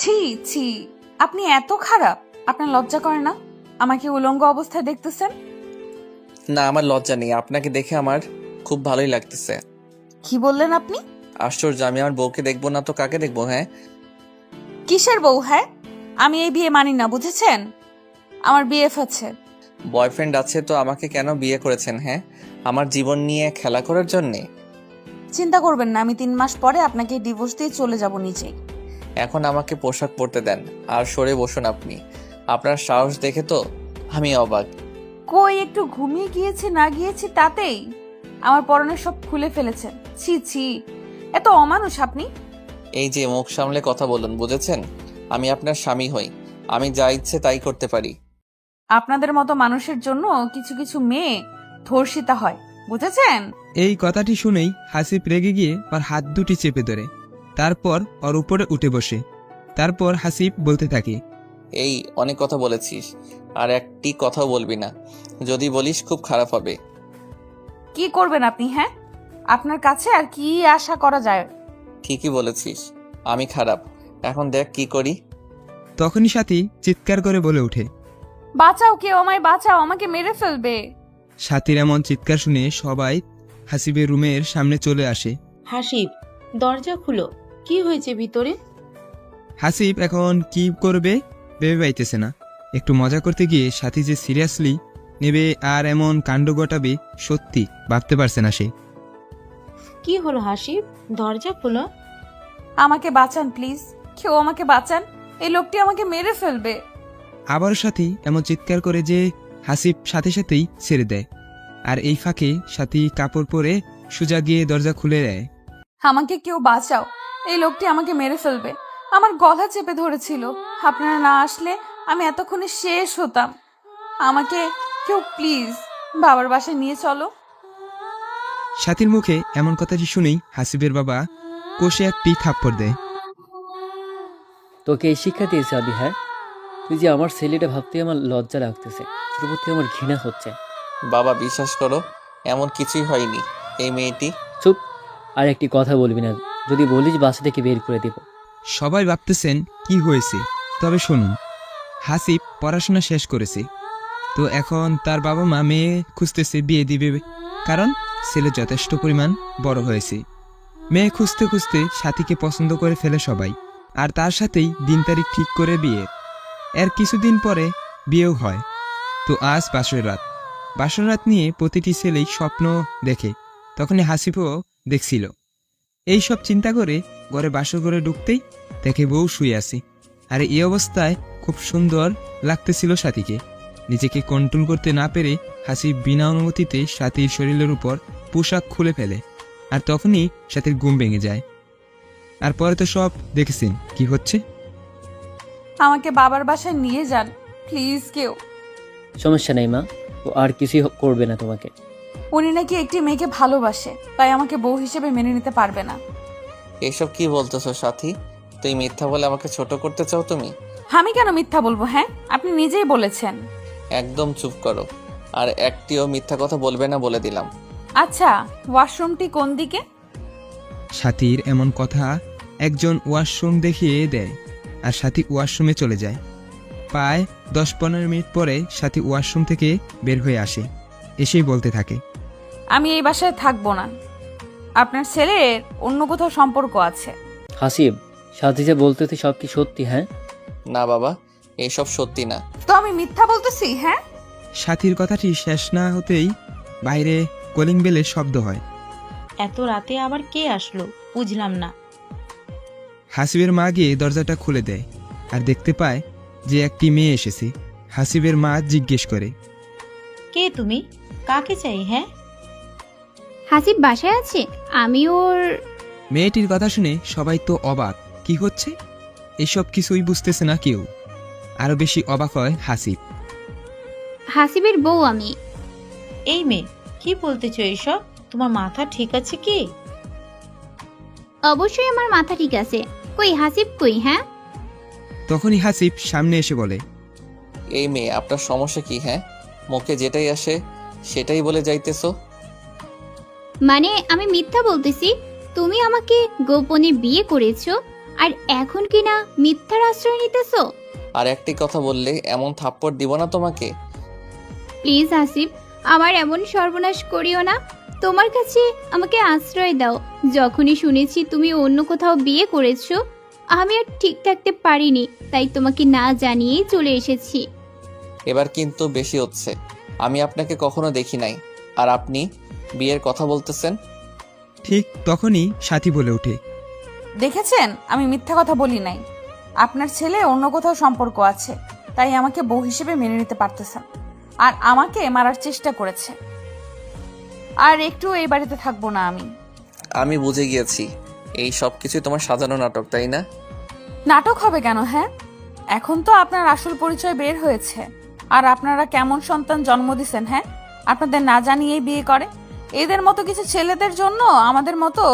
ছি ছি, আপনি এত খারাপ? আপনার লজ্জা করে না আমাকে উলঙ্গ অবস্থায় দেখতেছেন? না, আমার লজ্জা নেই, আপনাকে দেখে আমার খুব ভালোই লাগতেছে। কি বললেন আপনি? আশ্চর্য, আমি আমার বউকে দেখবো না তো কাকে দেখবো? হ্যাঁ, কিসের বউ? হ্যাঁ, আমি এই বিয়ে মানি না, বুঝেছেন? আমার বিএফ আছে। বয়ফ্রেন্ড আছে তো আমাকে কেন বিয়ে করেছেন? হ্যাঁ, আমার জীবন নিয়ে খেলা করার জন্যে? চিন্তা করবেন না, আমি 3 মাস পরে আপনাকে ডিভোর্স দিয়ে চলে যাব নিজেই। এখন আমাকে পোশাক পরতে দেন আর সরে বসুন আপনি। আপনার সাহস দেখে তো আমি অবাক। কই, একটু ঘুমিয়ে গিয়েছি না গিয়েছি তাতেই আমার পরনে সব খুলে ফেলেছেন। ছি ছি, এত অমানুষ আপনি। এই যে মুখ সামলে কথা বলুন, বুঝেছেন? আমি আপনার স্বামী হই, আমি যা ইচ্ছে তাই করতে পারি। আপনাদের মতো মানুষের জন্য কিছু কিছু মেয়ে ধর্ষিতা হয়, বুঝেছেন? এই কথাটি শুনেই হাসিব রেগে গিয়ে ওর হাত দুটি চেপে ধরে, তারপর ওর উপরে উঠে বসে। তারপর হাসিব বলতে থাকে, এই অনেক কথা বলেছিস, আর একটি কথাও বলবি না। যদি বলিস খুব খারাপ হবে। কি করবেন আপনি? হ্যাঁ, আপনার কাছে আর কি আশা করা যায়? ঠিকই বলেছিস, আমি খারাপ। এখন দেখ কি করি। তখনই সাথী চিৎকার করে বলে ওঠে। বাঁচাও, কেউ আমায় বাঁচাও, আমাকে মেরে ফেলবে। সাথীর এমন চিৎকার শুনে সবাই হাসিবের রুমের সামনে চলে আসে। হাসিব, দরজা খুলো, কি হয়েছে ভিতরে? হাসিব এখন কি করবে ভেবে পাইতেছে না। একটু মজা করতে গিয়ে সাথী যে সিরিয়াসলি নেবে আর এমন কাণ্ড ঘটাবে সত্যি ভাবতে পারছে না সে। কি হলো হাসিব, দরজা খুলো। আমাকে বাঁচান প্লিজ, কেউ আমাকে বাঁচান, এই লোকটি আমাকে মেরে ফেলবে। আবারও সাথী এমন চিৎকার করে যে হাসিব সাথে সাথেই ছেড়ে দেয়। আর এই ফাঁকে সাথী কাপড় পরে সোজা গিয়ে দরজা খুলে দেয়। আমাকে কেউ বাঁচাও, এই লোকটি আমাকে মেরে ফেলবে। আমার গলা চেপে ধরেছিল, আপনারা না আসলে আমি এতক্ষণে শেষ হতাম। আমাকে কেউ প্লিজ বাবার বাসায় নিয়ে চলো। সাথীর মুখে এমন কথাটি শুনেই হাসিবের বাবা কষে একটি থাপ্পড় দেয়। তোকে এই শিক্ষা দিয়েছে আমি? হ্যাঁ, তুই যে আমার ছেলেটা ভাবতে আমার লজ্জা লাগতেছে, তোর প্রতি আমার ঘৃণা হচ্ছে। বাবা, বিশ্বাস করো, এমন কিছুই হয়নি। এই মেয়েটি। চুপ, আর একটি কথা বলবি না, যদি বলিস বাসা থেকে বের করে দিব। সবাই ভাবতেছেন কি হয়েছে, তবে শুনুন, হাসিব পড়াশোনা শেষ করেছে, তো এখন তার বাবা মা মেয়ে খুঁজতেছে বিয়ে দিবে, কারণ ছেলে যথেষ্ট পরিমাণ বড় হয়েছে। মেয়ে খুঁজতে খুঁজতে সাথীকে পছন্দ করে ফেলে সবাই, আর তার সাথেই দিন তারিখ ঠিক করে বিয়ে। এর কিছুদিন পরে বিয়েও হয়। তো আজ বাসর রাত। বাসর রাত নিয়ে প্রতিটি ছেলেই স্বপ্ন দেখে, তখনই হাসিবও দেখছিল। এই সব চিন্তা করে ঘরে বাসর ঘরে ঢুকতেই দেখে বউ শুয়ে আছে। আর এই অবস্থায় খুব সুন্দর লাগতেছিল সাথীকে। নিজেকে কন্ট্রোল করতে না পেরে হাসিব বিনা অনুমতিতে সাথীর শরীরের উপর পোশাক খুলে ফেলে। আর তখনই সাথীর ঘুম ভেঙে যায়। আর পরে তো সব দেখেছেন কি হচ্ছে। আমাকে বাবার বাসায় নিয়ে যান প্লিজ কেউ। সমস্যা নেই মা, ও আর কিছুই করবে না তোমাকে। উনি নাকি একটি মেয়েকে ভালোবাসে, তাই আমাকে বউ হিসেবে মেনে নিতে পারবে না। এসব কি বলতেছো সাথী? তুই মিথ্যা বলে আমাকে ছোট করতে চাও তুমি? আমি কেন মিথ্যা বলবো? হ্যাঁ, আপনি নিজেই বলেছেন। একদম চুপ করো, আর একটিও মিথ্যা কথা বলবে না বলে দিলাম। আচ্ছা, ওয়াশরুমটি কোন দিকে? সাথীর এমন কথা একজন ওয়াশরুম দেখিয়ে দেয়, আর সাথী ওয়াশরুমে চলে যায়। প্রায় 10-15 মিনিট পরে সাথী ওয়াশরুম থেকে বের হয়ে আসে, এসেই বলতে থাকে, আমি এই বাসায় থাকবো না, আপনার ছেলের অন্য কোথাও সম্পর্ক আছে। হাসিব, সাথী যে বলতেছি সব কি সত্যি? হ্যাঁ, না বাবা, এসব সত্যি না। তো আমি মিথ্যা বলতেছি? হ্যাঁ, সাথীর কথাটি শেষ না হতেই বাইরে কলিং বেলের শব্দ হয়। এত রাতে আবার কে আসলো বুঝলাম না। হাসিবের মা গিয়ে দরজাটা খুলে দেয়, আর দেখতে পায় যে একটি মেয়ে এসেছে। হাসিবের মা জিজ্ঞেস করে, কে তুমি, কাকে চাই? হ্যাঁ, হাসিব বাসায় আছে, আমি ওর। মেয়েটির কথা শুনে সবাই তো অবাক, কি হচ্ছে এসব কিছুই বুঝতেছে না কেউ। আরো বেশি অবাক হয় হাসিব। হাসিবের বউ আমি। এই মেয়ে কি বলতেছো এইসব? তোমার মাথা ঠিক আছে কি? অবশ্যই আমার মাথা ঠিক আছে, কই হাসিব কই? হ্যাঁ, তখনই হাসিব সামনে এসে বলে, এই মেয়ে, আপনার সমস্যা কি? হ্যাঁ, মুখে যেটাই আসে সেটাই বলে যাইতেছো। মানে আমি মিথ্যা বলতেছি? তুমি আমাকে গোপনে বিয়ে করেছো, আর এখন কি না মিথ্যার আশ্রয় নিতেছো? আর একটি কথা বললে এমন থাপ্পড় দিব না তোমাকে। প্লিজ হাসিব, আমার এমন সর্বনাশ করিও না। তোমার কাছে আমাকে আশ্রয় দাও। যখনই শুনেছি তুমি অন্য কোথাও বিয়ে করেছো, আমি আর ঠিক থাকতে পারিনি, তাই তোমাকে না জানিয়েই চলে এসেছি। এবার কিন্তু বেশি হচ্ছে। আমি আপনাকে কখনো দেখি নাই, আর আপনি বিয়ের কথা বলতেছেন। ঠিক তখনই সাথী বলে ওঠে, দেখেছেন, আমি মিথ্যা কথা বলি নাই। আপনার ছেলে অন্য কোথাও সম্পর্ক আছে, তাই আমাকে বউ হিসেবে মেনে নিতে পারতেছেন, আর আমাকে মারার চেষ্টা করেছে। আর একটু এই বাড়িতে থাকবো না আমি। আমি বুঝে গিয়েছি, এই সব কিছুই তোমার সাজানো নাটক, তাই না? নাটক হবে কেন? হ্যাঁ, এখন তো আপনার আসল পরিচয় বের হয়েছে। আর আপনারা কেমন সন্তান জন্ম দিছেন? হ্যাঁ, আপনাদের না জানিয়েই বিয়ে করে। এদের মতো কিছু ছেলেদের জন্য আমাদের মতো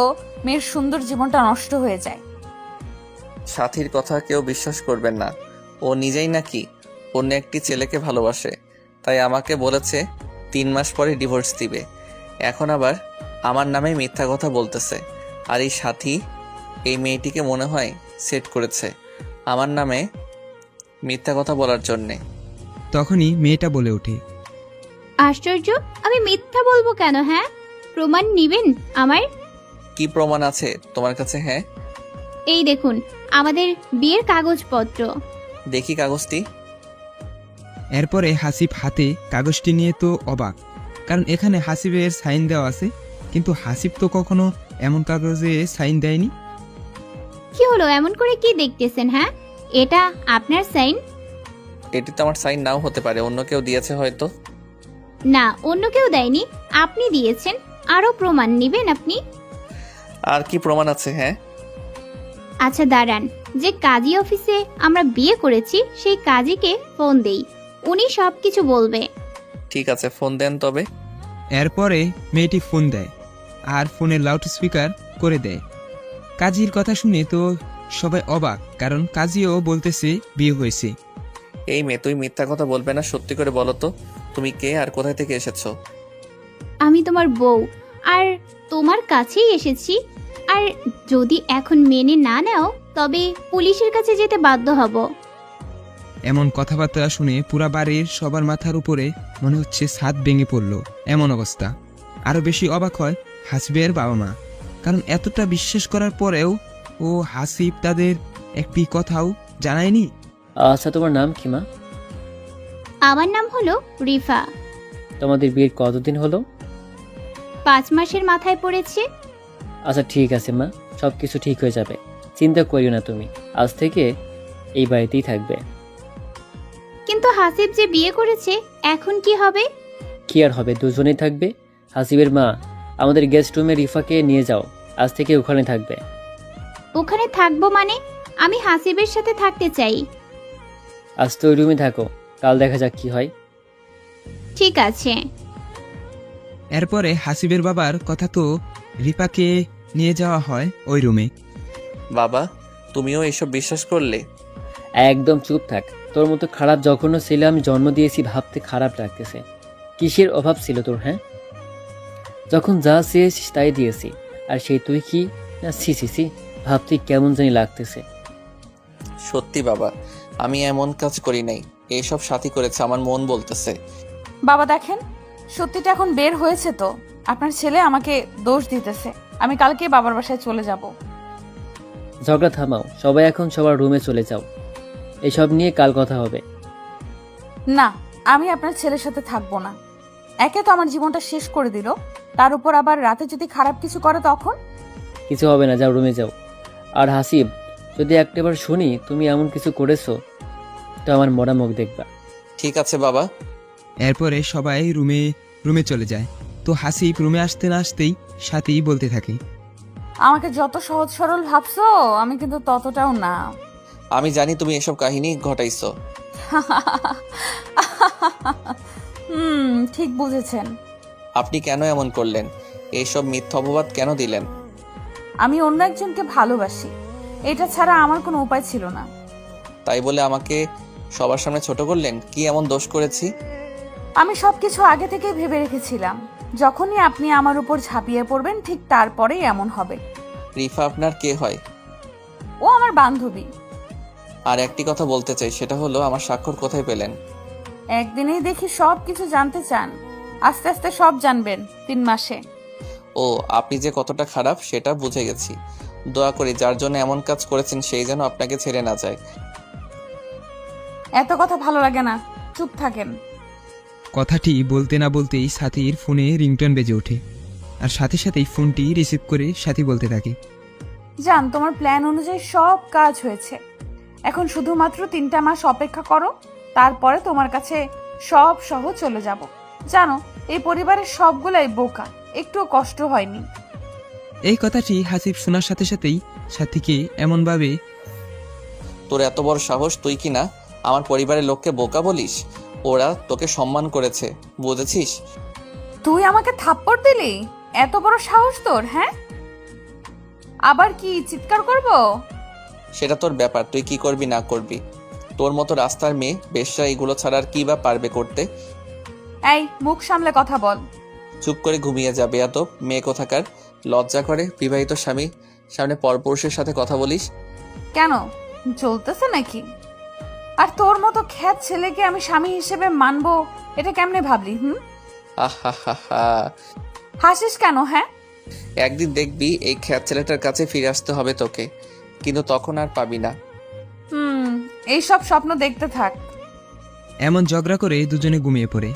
মেয়ের সুন্দর জীবনটা নষ্ট হয়ে যায়। সাথীর কথা কেউ বিশ্বাস করবেন না। ও নিজেই নাকি অন্য একটি ছেলেকে ভালোবাসে, তাই আমাকে বলেছে 3 মাস পরে ডিভোর্স দিবে। এখন আবার আমার নামে মিথ্যা কথা বলতেছে। আর এই সাথী, এই মেয়েটিকে মনে হয় সেট করেছে আমার নামে মিথ্যা কথা বলার জন্যে। তখনই মেয়েটা বলে ওঠে, আশ্চর্য, আমি মিথ্যা বলবো কেন? হ্যাঁ, প্রমাণ নিবেন আমার? কি প্রমাণ আছে তোমার কাছে? হ্যাঁ, এই দেখুন আমাদের বিয়ের কাগজপত্র। দেখি কাগজটি। এরপরে হাসিব হাতে কাগজটি নিয়ে তো অবাক, কারণ এখানে হাসিবের সাইন দেওয়া আছে, কিন্তু হাসিব তো কখনো এমন কাগজে সাইন দেয়নি। কি হলো, এমন করে কি দেখতেছেন? হ্যাঁ, এটা আপনার সাইন? এটি তো আমার সাইন নাও হতে পারে, অন্য কেউ দিয়েছে হয়তো। না, অন্য কেউ দেয়নি, আপনি দিয়েছেন। আরো প্রমাণ নিবেন আপনি? আর কি প্রমাণ আছে? হ্যাঁ, আচ্ছা দাঁড়ান, যে কাজী অফিসে আমরা বিয়ে করেছি সেই কাজীকে ফোন দেই, উনি সবকিছু বলবে। ঠিক আছে, ফোন দেন তবে। এরপরে মেয়েটি ফোন দেয় আর ফোনে লাউড স্পিকার করে দেয়। কাজীর কথা শুনে তো সবাই অবাক, কারণ কাজীও বলতেছে বিয়ে হয়েছে। এই মেয়ে, তুই মিথ্যা কথা বলবে না, সত্যি করে বলো তো তুমি কে আর কোথায় থেকে এসেছো? আমি তোমার বউ, আর তোমার কাছেই এসেছি। আর যদি এখন মেনে না নাও তবে পুলিশের কাছে যেতে বাধ্য হব। এমন কথাবার্তা শুনে পুরা বাড়ির সবার মাথার উপরে মনে হচ্ছে ছাদ ভেঙে পড়ল, এমন অবস্থা। আরো বেশি অবাক হয় হাসিবের বাবা মা, কারণ এতটা বিশ্বাস করার পরেও ও হাসিব তাদের একটি কথাও জানায়নি। আচ্ছা, তোমার নাম কি মা? আমার নাম হলো রিফা। তোমাদের বিয়ের কতদিন হলো? 5 মাসের মাথায় পড়েছে। আচ্ছা ঠিক আছে মা, সব কিছু ঠিক হয়ে যাবে, চিন্তা করিও না তুমি। আজ থেকে এই বাড়িতেই থাকবে। কিন্তু হাসিব যে বিয়ে করেছে, এখন কি হবে? কি আর হবে, দুজনেই থাকবে। হাসিবের মা, আমাদের গেস্ট রুমে রিফাকে নিয়ে যাও, আজ থেকে ওখানে থাকবে। ওখানে থাকবো মানে? আমি হাসিবের সাথে থাকতে চাই। আজ তো ওই রুমে থাকো, কাল দেখা যাক কি হয়। ঠিক আছে। এরপরে হাসিবের বাবার কথা তো রিপাকে নিয়ে যাওয়া হয় ওই রুমে। বাবা, তুমিও এসব বিশ্বাস করলে? একদম চুপ থাক, তোর মতো খারাপ জঘন্য ছেলে আমি জন্ম দিয়েছি ভাবতে খারাপ লাগতেছে। কিসের অভাব ছিল তোর? হ্যাঁ, যখন যা চেয়েছিস তাই দিয়েছি, আর সেই তুই কি না, ছি ছি ছি, ভাবতে কেমন জানি লাগতেছে। সত্যি বাবা, আমি এমন কাজ করি নাই, এসব সাথী করেছে, আমার মন বলতেছে। বাবা দেখেন, সত্যিটা এখন বের হয়েছে তো। আপনার ছেলে আমাকে দোষ দিতেছে। আমি কালকে বাবার বাসায় চলে যাব। ঝগড়া থামাও, সবাই এখন সবার রুমে চলে যাও, এসব নিয়ে কাল কথা হবে। না, আমি আপনার ছেলের সাথে থাকবো না। একে তো আমার জীবনটা শেষ করে দিল, তার উপর আবার রাতে যদি খারাপ কিছু করে তখন? কিছু হবে না, যাও রুমে যাও। আর হাসিব, যদি একটাবার শুনি তুমি এমন কিছু করেছো, তো আমার মরা মুখ দেখবা। ঠিক আছে বাবা। এরপরে সবাই রুমে চলে যায়। তো হাসিব রুমে আসতে না আসতেই সাথী বলতে থাকে, আমাকে যত সহজ সরল ভাবছো, আমি কিন্তু ততটাও না। আমি জানি তুমি এসব কাহিনী ঘটাইছো। ঠিক বুঝেছেন। আপনি কেন এমন করলেন? এইসব মিথ্যা অপবাদ কেন দিলেন? আমি অন্য একজনকে ভালোবাসি, এটা ছাড়া আমার কোনো উপায় ছিল না। তাই বলে আমাকে সবার সামনে ছোট করলেন? কি এমন দোষ করেছি? আমি সবকিছু আগে থেকে ভেবে রেখেছিলাম, যখনই আপনি আমার উপর ঝাঁপিয়ে পড়বেন ঠিক তারপরেই এমন হবে। রিফা আপনার কে হয়? ও আমার বান্ধবী। আর একটি কথা বলতে চাই, সেটা হলো আমার স্বাক্ষর কোথায় পেলেন? একদিনেই দেখি সব কিছু জানতে চান, আস্তে আস্তে সব জানবেন 3 মাসে। ও, আপনি যে কতটা খারাপ সেটা বুঝে গেছি। দোয়া করি যার জন্য এমন কাজ করেছেন সেই যেন আপনাকে ছেড়ে না যায়। এত কথা ভালো লাগে না, চুপ থাকেন। কথাটি বলতে না বলতেই সাথীর ফোনে রিংটোন বেজে ওঠে আর সাথে সাথেই ফোনটি রিসিভ করে সাথী বলতে থাকে, জান, তোমার প্ল্যান অনুযায়ী সব কাজ হয়েছে। এখন শুধুমাত্র 3টা মাস অপেক্ষা করো, তারপরে তোমার কাছে সব সহ চলে যাব। জানো, এই পরিবারের সবগুলাই বোকা, একটুও কষ্ট হয়নি। এই কথাটি হাসিব শোনার সাথে সাথেই সাথীকে এমনভাবে তোর এত বড় সাহস, তুই কি না আমার পরিবারের লোককে বোকা বলিস? ওরা তোকে সম্মান করেছে, বুঝেছিস? তুই আমাকে থাপ্পড় দিলি? এত বড় সাহস তোর? হ্যাঁ, আবার কি চিৎকার করব? সেটা তোর ব্যাপার, তুই কি করবি না করবি। তোর মতো রাস্তার মেয়ে বেশ্যা এগুলো ছাড়া আর কি বা পারবে করতে? এই, মুখ সামলে কথা বল। চুপ করে ঘুমিয়ে যাবে এত মেয়ে কোথাকার। লজ্জা করে বিবাহিত স্বামী সামনে পরপুরুষের সাথে কথা বলিস? কেন, চলতেছে নাকি? আর তোর মতো খ্যাত ছেলেকে আমি স্বামী হিসেবে মানবো, এটা কেমনে ভাবলি? আহা হা হা। হাসিস কেন? হ্যাঁ, একদিন দেখবি এই খ্যাত ছেলেটার কাছে ফিরে আসতে হবে তোকে, কিন্তু তখন আর পাবি না। এইসব স্বপ্ন দেখতে থাক। এমন ঝগড়া করে দুজনে ঘুমিয়ে পড়ে,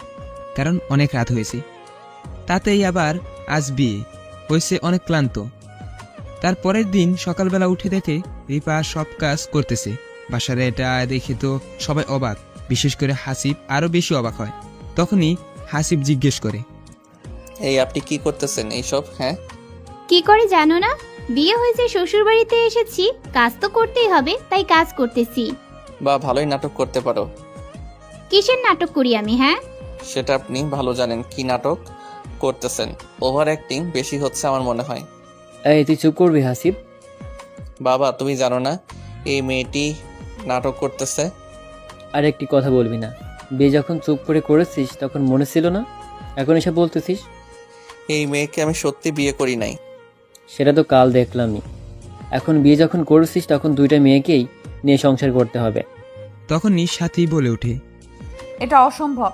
কারণ অনেক রাত হয়েছে। তাতেই আবার আজ বিয়ে হয়েছে, অনেক ক্লান্ত। তার পরের দিন সকালবেলা উঠে দেখে রিপা সব কাজ করতেছে। বাসার এটা দেখে তো সবাই অবাক, বিশেষ করে হাসিব আরো বেশি অবাক হয়। তখনই হাসিব জিজ্ঞেস করে, এই আপনি কি করতেছেন এইসব? হ্যাঁ, কি করে জানো না? বিয়ে হয়েছে, শ্বশুর বাড়িতে এসেছি, কাজ তো করতেই হবে, তাই কাজ করতেছি। বা ভালোই নাটক করতে পারো। কিসের নাটক করি আমি? হ্যাঁ, সেটা আপনি ভালো জানেন কি নাটক করতেছেন। ওভার অ্যাক্টিং বেশি হচ্ছে আমার মনে হয়। এই তুই চুপ করবি হাসিব। বাবা, তুমি জানো না এই মেয়েটি নাটক করতেছে? আর একটি কথা বলবি না। বিয়ে যখন চুপ করে করেছিস তখন মনে ছিল না, এখন এসে বলতেছিস? এই মেয়েকে আমি সত্যি বিয়ে করি নাই। সেটা তো কাল দেখলামই। এখন বিয়ে যখন করেছিস তখন 2টা মেয়েকেই নিয়ে সংসার করতে হবে। তখনই সাথী বলে ওঠে, এটা অসম্ভব।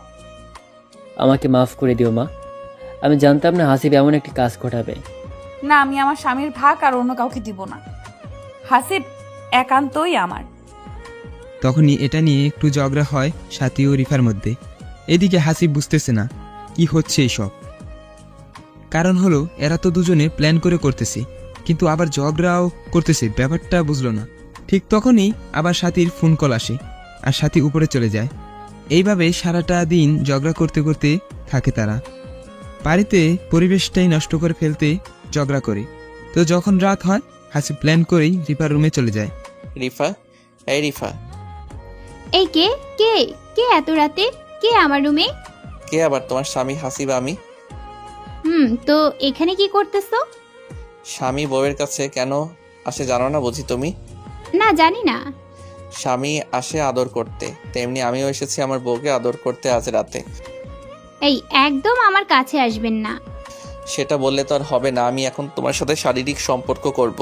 আমাকে মাফ করে দিও মা, আমি জানতাম না হাসিব এমন একটি কাজ ঘটাবে। না, আমি আমার স্বামীর ভাগ আর অন্য কাউকে দিব না। হাসিব একান্তই আমার। তখনই এটা নিয়ে একটু ঝগড়া হয় সাথী ও রিফার মধ্যে। এদিকে হাসিব বুঝতেছে না কি হচ্ছে এইসব। কারণ হলো এরা তো দুজনে প্ল্যান করে করতেছে, কিন্তু আবার ঝগড়াও করতেছে, ব্যাপারটা বুঝলো না। ঠিক তখনই আবার সাথীর ফোন কল আসে আর সাথী উপরে চলে যায়। এইভাবে সারাটা দিন ঝগড়া করতে করতে থাকে তারা। বাড়িতে পরিবেশটাই নষ্ট করে ফেলতে ঝগড়া করে। তো যখন রাত হয় হাসিব প্ল্যান করেই রিফার রুমে চলে যায়। রিফা, এই রিফা। এই কে কে কে এত রাতে? কে আমার রুমে? কে আবার? তোমার স্বামী হাসিব, আমি। তো এখানে কি করতেছো? স্বামী বউয়ের কাছে কেন আসে জানো না বুঝি তুমি? না, জানি না। স্বামী আসে আদর করতে, তেমনি আমিও এসেছি আমার বউকে আদর করতে আজ রাতে। এই, একদম আমার কাছে আসবেন না। সেটা বললে তো আর হবে না, আমি এখন তোমার সাথে শারীরিক সম্পর্ক করব।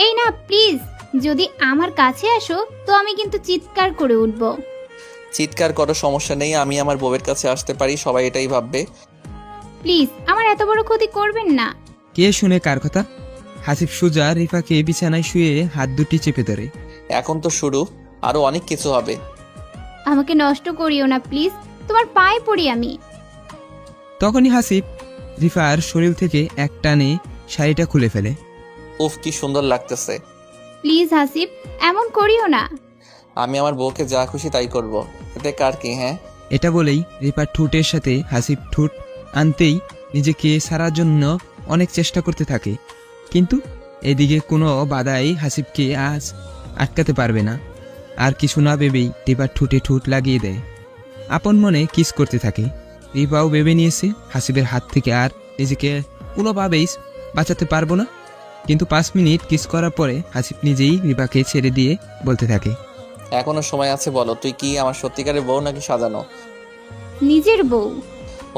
এই না, প্লিজ, যদি আমার কাছে আসো তো আমি কিন্তু চিৎকার করে উঠব। চিৎকার করো, সমস্যা নেই, আমি আমার বউয়ের কাছে আসতে পারি, সবাই এটাই ভাববে। প্লিজ, আমার এত বড় ক্ষতি করবেন না। কে শুনে কার কথা? হাসিব সুজা রিফাকে বিছানায় শুয়ে হাত দুটি চেপে ধরে। এখন তো শুরু, আরো অনেক কিছু হবে। আমাকে নষ্ট করিও না প্লিজ, তোমার পায়ে পড়ি আমি। তখনই হাসিব রিফার শরীর থেকে এক টানে শাড়িটা খুলে ফেলে। উফ, কি সুন্দর লাগতেছে। প্লিজ হাসিব, এমন করিও না। আমি আমার বউকে যা খুশি তাই করব, এতে কার কি? হ্যাঁ, এটা বলেই রিফার ঠোঁটের সাথে হাসিব ঠোঁট আনতেই নিজেকে সারার জন্য অনেক চেষ্টা করতে থাকে, কিন্তু এদিকে কোনো বাধাই হাসিবকে আজ আটকাতে পারবে না। আর কিছু না ভেবেই রিফার ঠোঁটে ঠোঁট লাগিয়ে দেয়। আপন মনে কিস করতে থাকে। রিফাও ভেবে নিয়েছে হাসিবের হাত থেকে আর নিজেকে কোনোভাবেই বাঁচাতে পারবো না। কিন্তু 5 মিনিট কিস করার পরে হাসিব নিজেই রিফাকে ছেড়ে দিয়ে বলতে থাকে, এখনো সময় আছে, বলো তুই কি আমার সত্যিকারের বউ নাকি সাজানো? নিজের বউ।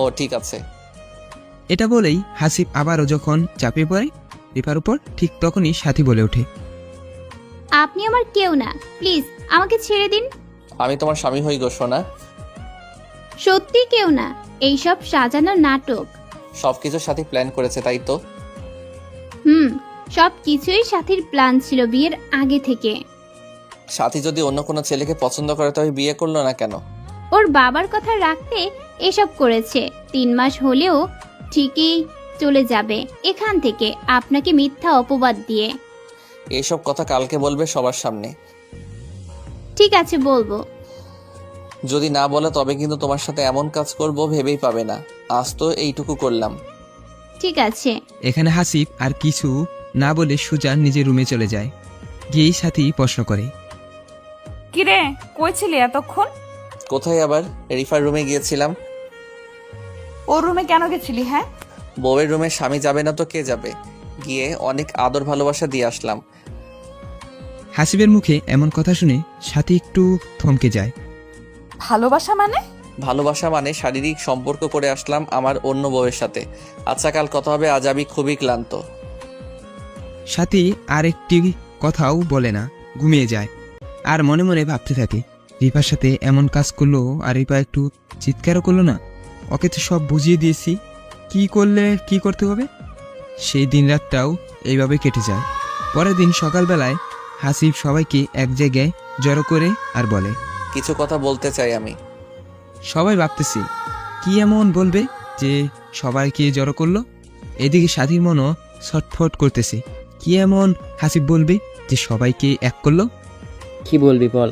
ও ঠিক আছে। এটা বলেই হাসিব আবারও যখন চাপিয়ে পড়ে রিফার উপর, ঠিক তখনই সাথী বলে ওঠে, আপনি আমার কেউ না, প্লিজ আমাকে ছেড়ে দিন। আমি তোমার স্বামী হই গো সোনা। সত্যি কেউ না, এইসব সাজানো নাটক। সবকিছু সাথে প্ল্যান করেছে তাই তো? সব কিছুই সাথীর প্ল্যান ছিল বিয়ের আগে থেকে। সাথী যদি অন্য কোনো ছেলেকে পছন্দ করে তবে বিয়ে করলো না কেন? ওর বাবার কথা রাখতে এসব করেছে। 3 মাস হলেও ঠিকই চলে যাবে এখান থেকে, আপনাকে মিথ্যা অপবাদ দিয়ে। এইসব কথা কালকে বলবে সবার সামনে। ঠিক আছে, বলবো। যদি না বলে তবে কিন্তু তোমার সাথে এমন কাজ করব ভেবেই পাবে না। আজ তো এইটুকু করলাম। ঠিক আছে। এখানে হাসিব আর কিছু না বলে সোজা নিজের রুমে চলে যায়। গিয়েই সাথী প্রশ্ন করে, কিরে, কই ছিলি এতক্ষণ? কোথায় আবার? রিফার রুমে গিয়েছিলাম। ওর রুমে কেন গেছিলি? হ্যাঁ, বউয়ের রুমে স্বামী যাবে না তো কে যাবে? গিয়ে অনেক আদর ভালোবাসা দিয়ে আসলাম। হাসিবের মুখে এমন কথা শুনে সাথী একটু থমকে যায়। ভালোবাসা মানে? ভালোবাসা মানে শারীরিক সম্পর্ক করে আসলাম আমার অন্য বউয়ের সাথে। আচ্ছা, কাল কথা হবে, আজ আমি খুবই ক্লান্ত। সাথী আর একটি কথাও বলে না, ঘুমিয়ে যায়। আর মনে মনে ভাবতে থাকে, রিপার সাথে এমন কাজ করলো আর রিপা একটু চিৎকারও করলো না। ওকে তো সব বুঝিয়ে দিয়েছি, কি করলে কি করতে হবে। সেই দিন রাতটাও এইভাবে কেটে যায়। পরের দিন সকালবেলায় হাসিব সবাইকে এক জায়গায় জড়ো করে আর বলে, কিছু কথা বলতে চাই আমি। সবাই ভাবতেছি কি এমন বলবে যে সবাইকে জড়ো করলো। এদিকে সাথীর মনও ছটফট করতেছে, কি এমন হাসিব বলবে যে সবাইকে এক করলো। কি বলবি বল,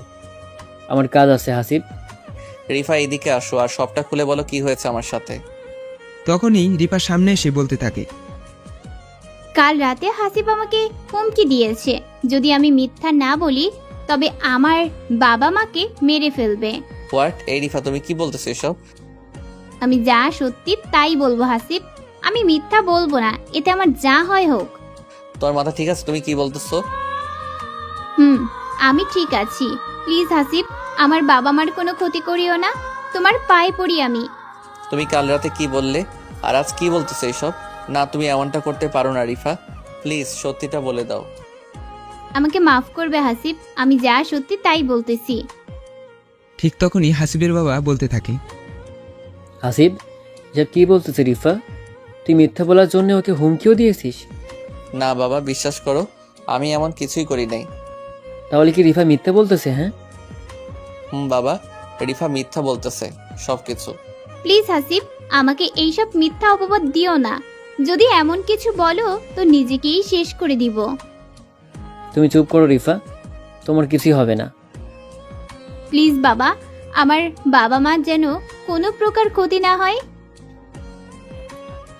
আমার কাজ আছে হাসিব। রিফা, এদিকে আসো আর সবটা খুলে বলো কি হয়েছে আমার সাথে। তখনই রিপার সামনে এসে বলতে থাকে, কাল রাতে হাসিব আমাকে হুমকি দিয়েছে, যদি আমি মিথ্যা না বলি তবে আমার বাবা মাকে মেরে ফেলবে। হোয়াট? এই রিফা, তুমি কি বলতেছো এসব? আমি যা সত্যি তাই বলবো হাসিব, আমি মিথ্যা বলবো না, এতে আমার যা হয় হোক। তোমার মাথা ঠিক আছে? তুমি কি বলতেছো? আমি ঠিক আছি। প্লিজ হাসিব, আমার বাবা মার কোনো ক্ষতি করিও না, তোমার পায়ে পড়ি আমি। তুমি কাল রাতে কি বললে আর আজ কি বলতেছো এসব? না, তুমি এমনটা করতে পারো না রিফা, প্লিজ সত্যিটা বলে দাও। আমাকে মাফ করবে হাসিব, আমি যা সত্যি তাই বলতেছি। ঠিক তখনই হাসিবের বাবা বলতে থাকে, হাসিব, এসব কি বলতেছে রিফা? তুই মিথ্যা বলার জন্য ওকে হুমকিও দিয়েছিস? না বাবা, বিশ্বাস করো, আমি এমন কিছুই করি নাই। তাহলে কি রিফা মিথ্যা বলতেছে? হ্যাঁ বাবা, রিফা মিথ্যা বলতেছে সবকিছু। প্লিজ হাসিব, আমাকে এইসব মিথ্যা অপবাদ দিও না, যদি এমন কিছু বলো তো নিজেকেই শেষ করে দিব। তুমি চুপ করো রিফা, তোমার কিছুই হবে না। প্লিজ বাবা, আমার বাবা মা যেন কোনো প্রকার ক্ষতি না হয়।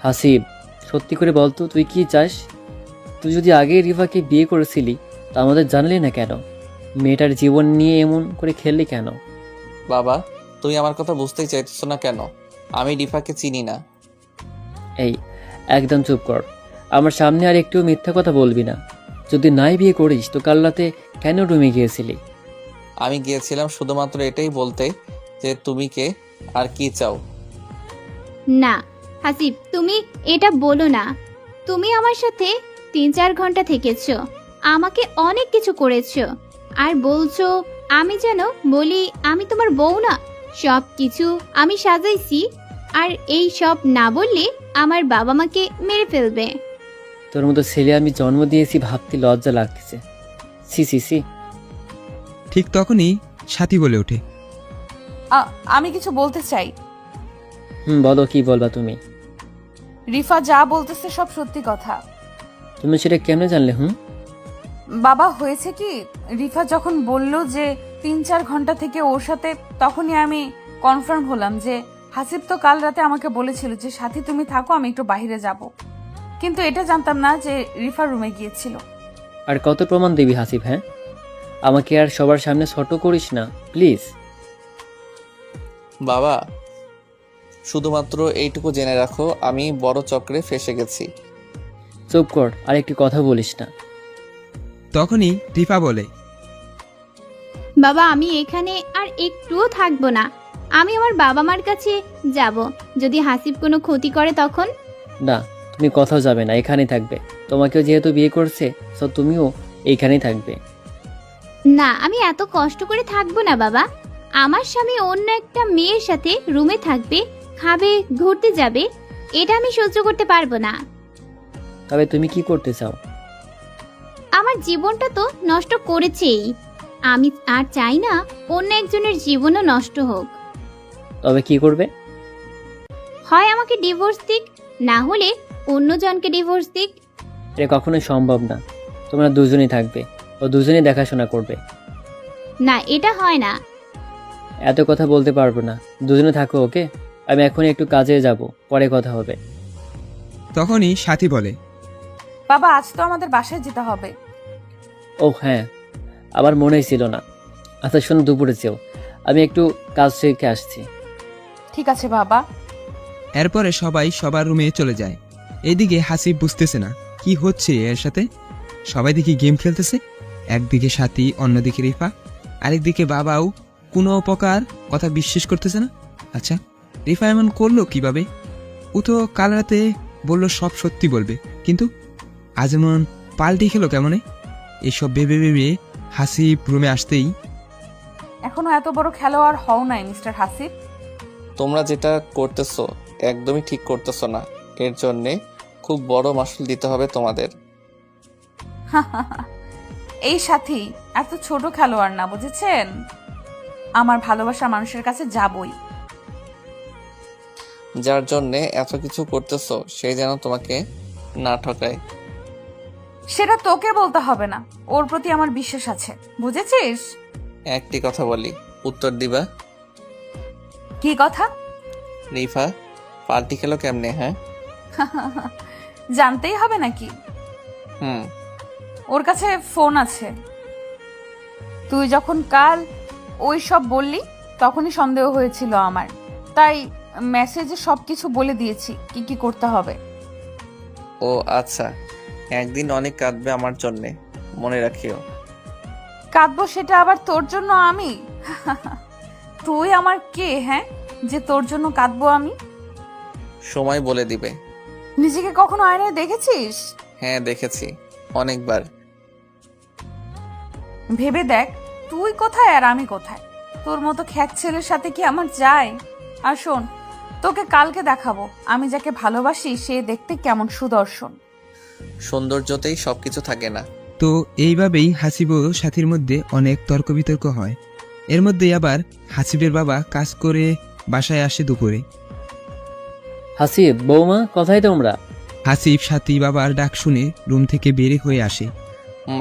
হাসিব, সত্যি করে বলতো তুই কি চাস? তুই যদি আগে রিফাকে বিয়ে করেছিলি তা আমাদের জানলি না কেন? মেয়েটার জীবন নিয়ে এমন করে খেললি কেন? বাবা, তুমি আমার কথা বুঝতেই চাইতেছো না কেন? আমি রিফাকে চিনি না। এই একদম চুপ কর, আমার সামনে আর একটু মিথ্যা কথা বলবি না। যদি নাই বিয়ে করিস তো কাল রাতে কেন রুমে গিয়েছিলি? আমি গিয়েছিলাম শুধুমাত্র এটাই বলতে যে তুমি কে আর কি চাও। না হাসিব, তুমি এটা বলো না। তুমি আমার সাথে 3-4 ঘন্টা থেকেছো, আমাকে অনেক কিছু করেছো, আর বলছো আমি যেন বলি আমি তোমার বউ না। সব কিছু আমি সাজাইছি, আর এই সব না বললে আমার বাবা মাকে মেরে ফেলবে। তোর মতো ছেলে আমি জন্ম দিয়েছি ভাবতে লজ্জা লাগছে। সি সি সি। ঠিক তখনই সাথী বলে ওঠে, আমি কিছু বলতে চাই। বলো, কি বলবা তুমি? রিফা যা বলতেছে সব সত্যি কথা। তুমি সেটা কেমনে জানলে? বাবা, হয়েছে কি, রিফা যখন বলল যে 3-4 ঘন্টা থেকে ওর সাথে, তখনই আমি কনফার্ম হলাম যে হাসিব তো কাল রাতে আমাকে বলেছিল যে সাথী তুমি থাকো, আমি একটু বাইরে যাব। কিন্তু এটা জানতাম না যে রিফা রুমে গিয়েছিল। আর কত প্রমাণ দিবি হাসিব? হ্যাঁ, আমাকে আর সবার সামনে ছোট করিস না প্লিজ। বাবা, শুধুমাত্র এইটুকু জেনে রাখো, আমি বড় চক্রে ফেসে গেছি। চুপ কর, আর একটি কথা বলিস না। তখনই রিফা বলে, বাবা, আমি এখানে আর একটুও থাকবো না, আমি আমার বাবা মার কাছে যাব। যদি হাসিব কোনো ক্ষতি করে তখন? না, তুমি কোথাও যাবে না, এখানেই থাকবে। তোমাকেও যেহেতু বিয়ে করছে তো তুমিও এইখানেই থাকবে। না, আমি এত কষ্ট করে থাকবো না বাবা। আমার স্বামী অন্য একটা মেয়ের সাথে রুমে থাকবে, খাবে, ঘুরতে যাবে, এটা আমি সহ্য করতে পারবো না। তবে তুমি কি করতে চাও? আমার জীবনটা তো নষ্ট করেছেই, আমি আর চাই না অন্য একজনের জীবনও নষ্ট হোক। তবে কি করবে? হয় আমাকে ডিভোর্স দিক, না হলে অন্যজনকে ডিভোর্স দিক। এটা কখনোই সম্ভব না। তোমরা দুজনেই থাকবে, ও দুজনেই দেখাশোনা করবে। না, এটা হয় না। এত কথা বলতে পারবো না, দুজনে থাকো ওকে। আমি এখনই একটু কাজে যাব, পরে কথা হবে। তখনই সাথী বলে, বাবা আজ তো আমাদের বাসায় যেতে হবে। ও হ্যাঁ, আমার মনেই ছিল না। আচ্ছা শোনো, দুপুরে যেও, আমি একটু কাজ শিখে আসছি। ঠিক আছে বাবা। এরপরে সবাই সবার রুমে চলে যায়। এদিকে হাসিব বুঝতেছে না কি হচ্ছে এর সাথে। সবাই দেখি গেম খেলতেছে, একদিকে সাথী, অন্যদিকে রিফা, আরেকদিকে বাবাও কোনো প্রকার কথা বিশ্বাস করতেছে না। আচ্ছা রিফা এমন করলো কিভাবে? ও তো কাল রাতে বললো সব সত্যি বলবে, কিন্তু আজ এমন পাল্টি খেলো কেমনে? এসব ভেবে ভেবে হাসিব রুমে আসতেই, এখনো এত বড় খেলোয়াড় হও নাই মিস্টার হাসিব। তোমরা যেটা করতেছো একদমই ঠিক করতেছো না। এর জন্যে খুব বড় মাসুল দিতে হবে তোমাদের। এই সাথী এত ছোট খেলোয়াড় না, বুঝেছেন? আমার ভালোবাসা মানুষের কাছে যাবই। যার জন্যে এত কিছু করতেছো সে যেন তোমাকে না ঠকায়। সেটা তোকে বলতে হবে না, ওর প্রতি আমার বিশ্বাস আছে, বুঝেছিস? একটি কথা বলি, উত্তর দিবা। কি কথা? রিফা পাল্টি খেলো কেমনে? হ্যাঁ জানতেই হবে নাকি? হুম। ওর কাছে ফোন আছে। তুই যখন কাল ওই সব বললি তখনই সন্দেহ হয়েছিল আমার, তাই মেসেজে সবকিছু বলে দিয়েছি কি কি করতে হবে। ও আচ্ছা, একদিন অনেক কাঁদবে আমার জন্যে, মনে রাখিও। কাঁদবো সেটা আবার তোর জন্য আমি? তুই আমার কে, হ্যাঁ, যে তোর জন্য কাঁদবো আমি? সময় বলে দিবে। নিজেকে কখনো আয়নায় দেখেছিস? হ্যাঁ দেখেছি, অনেকবার। ভেবে দেখ তুই কোথায় আর আমি কোথায়। তোর মতো খ্যাত ছেলের সাথে কি আমার যায়? আর শোন, তোকে কালকে দেখাবো আমি যাকে ভালোবাসি সে দেখতে কেমন সুদর্শন। সৌন্দর্যতেই সবকিছু থাকে না। তো এইভাবেই হাসিব ও সাথীর মধ্যে অনেক তর্ক বিতর্ক হয়। এর মধ্যেই আবার হাসিবের বাবা কাজ করে বাসায় আসে দুপুরে। হাসিব, বৌমা, কোথায় তোমরা? হাসিব সাথী বাবার ডাক শুনে রুম থেকে বের হয়ে আসে।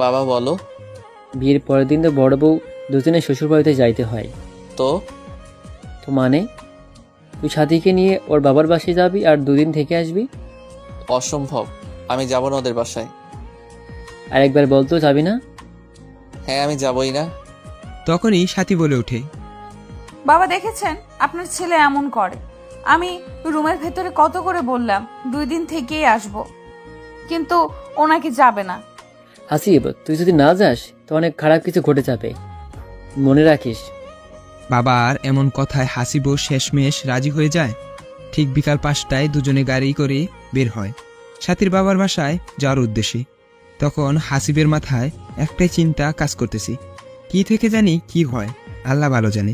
বাবা বলো। বিয়ের পরের দিন তো বড় বউ দুজনে শ্বশুরবাড়িতে যাইতে হয়। তো তো মানে তুই সাথীকে নিয়ে ওর বাবার বাসায় যাবি আর দুদিন থেকে আসবি? অসম্ভব, আমি যাব না ওদের বাসায়। আরেকবার বলতো যাবি না? হ্যাঁ আমি যাবই না। তখনই সাথী বলে ওঠে, বাবা দেখেছেন আপনার ছেলে এমন করে। আমি রুমের ভেতরে কত করে বললাম 2 দিন থেকেই আসবো, কিন্তু ওনাকে যাবে না। হাসিব, তুই যদি না যাস তো অনেক খারাপ কিছু ঘটে যাবে, মনে রাখিস। বাবার এমন কথায় হাসিব শেষমেশ রাজি হয়ে যায়। ঠিক বিকাল 5টায় দুজনে গাড়ি করে বের হয় সাথীর বাবার বাসায় যাওয়ার উদ্দেশ্যে। তখন হাসিবের মাথায় একটাই চিন্তা কাজ করতেছি, কি থেকে জানি কি হয়, আল্লাহ ভালো জানে।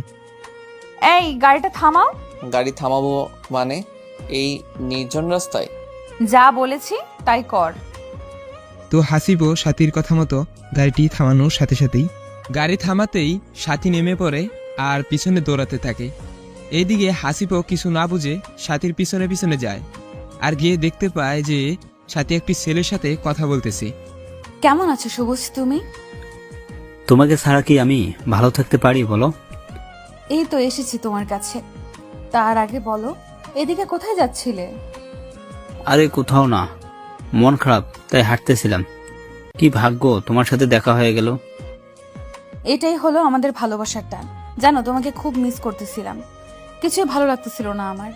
এই গাড়িটা থামাও। গাড়ি থামাবো মানে? এই নির্জন রাস্তায়? যা বলেছি তাই কর। তো হাসিব সাথীর কথা মতো গাড়িটি থামানোর সাথে সাথেই গাড়ি থামাতেই সাথী নেমে পড়ে আর পিছনে দৌড়াতে থাকে। এইদিকে হাসিবও কিছু না বুঝে সাথীর পিছনে পিছনে যায় আর গিয়ে দেখতে পায় যে সাথী একটি ছেলের সাথে কথা বলতেছে। কেমন আছো সবুজ তুমি? তোমাকে ছাড়া কি আমি ভালো থাকতে পারি বলো? এই তো এসেছি তোমার কাছে। তার আগে বলো, এদিকে কোথায় যাচ্ছিলে? আরে কোথাও না, মন খারাপ তাই হাঁটতেছিলাম। কি ভাগ্য তোমার সাথে দেখা হয়ে গেল। এটাই হলো আমাদের ভালোবাসার টান। জানো তোমাকে খুব মিস করতেছিলাম, কিছুই ভালো লাগতেছিল না আমার।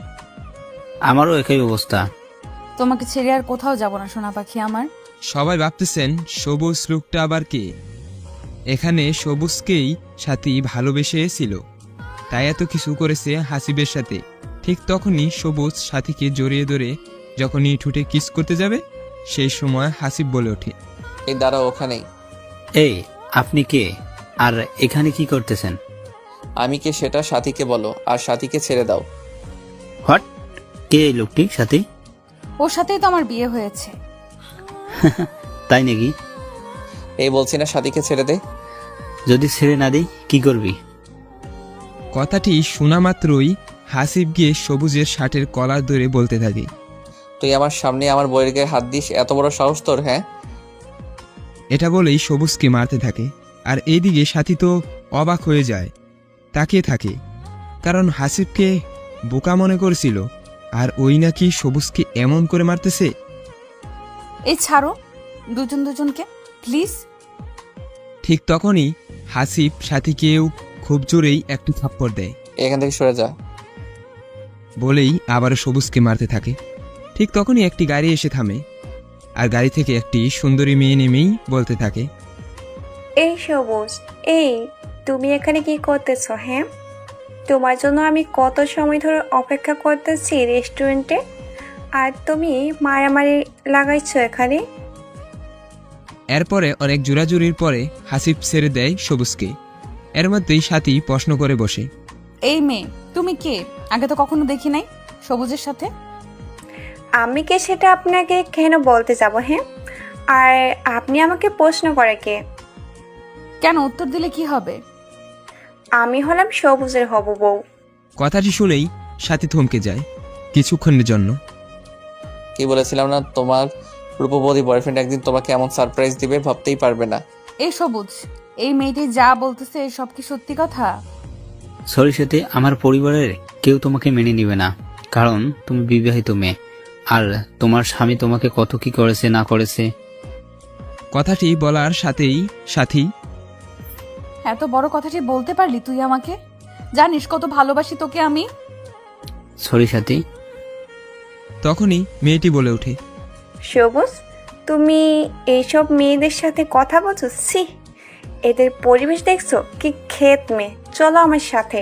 আমারও একই অবস্থা। তোমাকে ছেড়ে আর কোথাও যাব না সোনা পাখি আমার। সবাই ভাবতেছেন সবুজ লোকটা আবার কে। এখানে সবুজকেই সাথী ভালোবেসেছিল, তাই এত কিছু করেছে হাসিবের সাথে। ঠিক তখনই সবুজ সাথীকে জড়িয়ে ধরে যখনই ঠোঁটে কিস করতে যাবে সেই সময় হাসিব বলে ওঠে, এই দাঁড়াও ওখানেই। এই আপনি কে? আর এখানে কি করতেছেন? আমি কে সেটা সাথীকে বলো, আর সাথীকে ছেড়ে দাও। হোয়াট? কে এই লোকটি সাথে? ওর সাথেই তো আমার বিয়ে হয়েছে। তাই নাকি? এই বলছি না সাথীকে ছেড়ে দে। যদি ছেড়ে না দিই কি করবি? কথাটি শোনা মাত্রই হাসিব গিয়ে সবুজের শার্টের কলার ধরে বলতে থাকে। তুই আমার সামনে আমার বইয়ের গায়ে হাত দিস, এত বড় সাহস তোর? হ্যাঁ, এটা বলেই সবুজকে মারতে থাকে। আর এইদিকে সাথী তো অবাক হয়ে যায়, তাকিয়ে থাকে, কারণ হাসিবকে বোকা মনে করেছিল, আর ওই নাকি সবুজকে এমন করে মারতেছে। এই ছাড়ো দুজন দুজনকে প্লিজ। ঠিক তখনই হাসিব সাথীকেও খুব জোরেই একটি থাপ্পড় দেয়, এখান থেকে সরে যা। বলেই আবারও সবুজকে মারতে থাকে। ঠিক তখনই একটি গাড়ি এসে থামে, আর গাড়ি থেকে একটি সুন্দরী মেয়ে নেমেই বলতে থাকে, এই সবুজ, এই তুমি এখানে কি করতেছ? হ্যাঁ, তোমার জন্য আমি কত সময় ধরে অপেক্ষা করতেছি রেস্টুরেন্টে, আর তুমি মারামারি লাগাইছো এখানে। এরপরে অনেক জোরাজুরির পরে হাসিব ছেড়ে দেয় সবুজকে। এর মধ্যেই সাথী প্রশ্ন করে বসে, এই মেয়ে তুমি কে? আগে তো কখনো দেখি নাই সবুজের সাথে। আমি কে সেটা আপনাকে কেন বলতে যাব? হ্যাঁ, আর আপনি আমাকে প্রশ্ন করে কে? কেন, উত্তর দিলে কি হবে? আমি হলাম সবুজের হবু বউ। কথাটি শুনেই সাথী থমকে যায় কিছুক্ষণের জন্য। কি বলেছিলাম না, তোমার রূপবতী বয়ফ্রেন্ড একদিন তোমাকে এমন সারপ্রাইজ দিবে ভাবতেই পারবে না। এই সবুজ, এই মেয়েটি যা বলতেছে সব কি সত্যি কথা? সরি সাথে, আমার পরিবারের কেউ তোমাকে মেনে নিবে না, কারণ তুমি বিবাহিত মেয়ে, আর তোমার স্বামী তোমাকে কত কি করেছে না করেছে। কথাটি বলার সাথেই সাথী, এত বড় কথাটি বলতে পারলি তুই আমাকে? জানিস কত ভালোবাসি তোকে আমি। সরি সাথী। তখনই মেয়েটি বলে ওঠে, সবুজ, তুমি এইসব মেয়েদের সাথে কথা বলছো? ছি, এদের পরিবেশ দেখছো কি ক্ষেত মেয়ে, চলো আমার সাথে।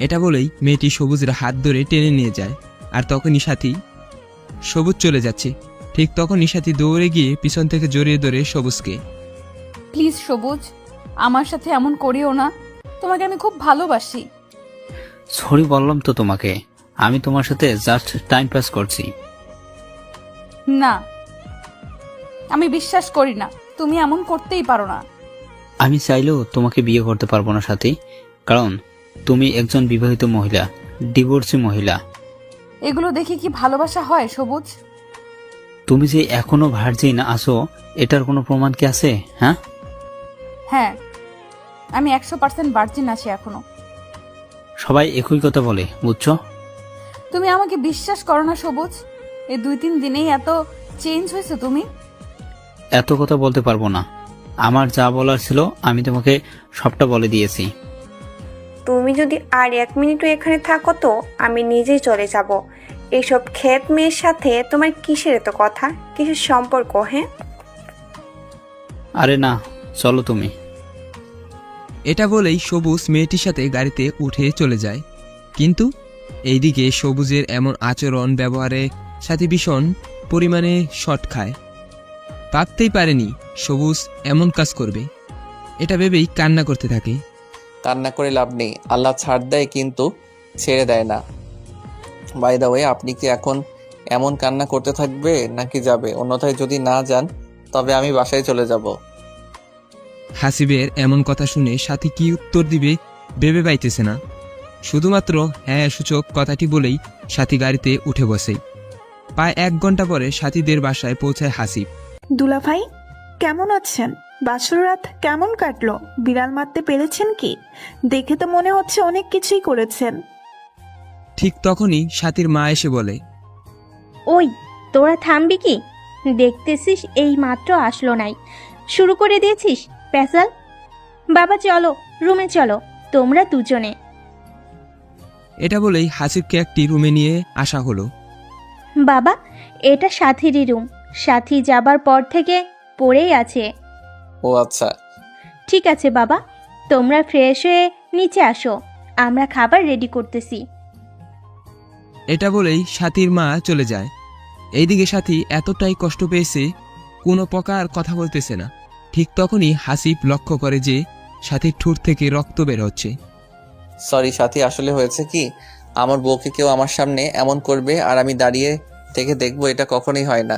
এটা বলেই মেয়েটি সবুজের হাত ধরে টেনে নিয়ে যায়। আর তখনই সাথী, সবুজ চলে যাচ্ছে। ঠিক তখনই সাথী দৌড়ে গিয়ে পিছন থেকে জড়িয়ে ধরে সবুজকে। প্লিজ সবুজ, আমার সাথে এমন করিও না, তোমাকে আমি খুব ভালোবাসি। সরি বললাম তো তোমাকে, আমি তোমার সাথে জাস্ট টাইম পাস করছি। না, আমি বিশ্বাস করি না, তুমি এমন করতেই পারো না। আমি চাইলেও তোমাকে বিয়ে করতে পারবো না সাথী, কারণ তুমি একজন বিবাহিত মহিলা, ডিভোর্সি মহিলা। এগুলো দেখে কি ভালোবাসা হয় সবুজ? তুমি যে এখনো ভার্জিন আছো, এটার কোনো প্রমাণ কি আছে? হ্যাঁ, হ্যাঁ, আমি 100% ভার্জিন আছি এখনো। সবাই একই কথা বলে, বুঝছো? তুমি আমাকে বিশ্বাস করো না সবুজ? এই 2-3 দিনেই এত চেঞ্জ হয়েছে তুমি। এত কথা বলতে পারবো না, আমার যা বলার ছিল আমি তোমাকে সবটা বলে দিয়েছি। তুমি যদি আর 1 মিনিটও এখানে থাকো তো আমি নিজেই চলে যাব। এইসব ক্ষেত মেয়ের সাথে তোমার কিসের এত কথা, কিসের সম্পর্ক? হ্যাঁ, আরে না, চলো তুমি। এটা বলেই সবুজ মেয়েটির সাথে গাড়িতে উঠে চলে যায়। কিন্তু এইদিকে সবুজের এমন আচরণ ব্যবহারে সাথী ভীষণ পরিমাণে শট খায়। ভাবতেই পারেনি সবুজ এমন কাজ করবে। এটা ভেবেই কান্না করতে থাকে। কান্না করে লাভ নেই, আল্লাহ ছাড় দেয় কিন্তু ছেড়ে দেয় না। বাই দ্য ওয়ে, আপনি কি এখন এমন কান্না করতে থাকবে নাকি যাবে? অন্যথায় যদি না যান তবে আমি বাসায় চলে যাব। হাসিবের এমন কথা শুনে সাথী কি উত্তর দিবে ভেবে পাইতেছে না। শুধুমাত্র হ্যাঁ সূচক কথাটি বলেই সাথী গাড়িতে উঠে বসে। প্রায় 1 ঘন্টা পরে সাথীদের বাসায় পৌঁছায় হাসিব। দুলাভাই, কেমন আছেন? বাসর রাত কেমন কাটলো? বিড়াল মারতে পেরেছেন কি? দেখে তো মনে হচ্ছে অনেক কিছুই করেছেন। ঠিক তখনই সাথীর মা এসে বলে, ওই তোরা থামবি কি? দেখতেছিস এই মাত্র আসলো নাই, শুরু করে দিয়েছিস পেশাল। বাবা চলো রুমে চলো, তোমরা দুজনে। এটা বলেই হাসিবকে একটি রুমে নিয়ে আসা হলো। বাবা, এটা সাথীরই রুম, সাথী যাবার পর থেকে পড়েই আছে। ও আচ্ছা, ঠিক আছে বাবা, তোমরা ফ্রেশ হয়ে নিচে আসো, আমরা খাবার রেডি করতেছি। এটা বলেই সাথীর মা চলে যায়। এইদিকে সাথী এতটাই কষ্ট পেয়েছে কোনো প্রকার কথা বলতেছে না। ঠিক তখনই হাসিব লক্ষ্য করে যে সাথীর ঠোঁট থেকে রক্ত বের হচ্ছে। সরি সাথী, আসলে হয়েছে কি, আমার বউকে কেউ আমার সামনে এমন করবে আর আমি দাঁড়িয়ে থেকে দেখবো, এটা কখনোই হয় না,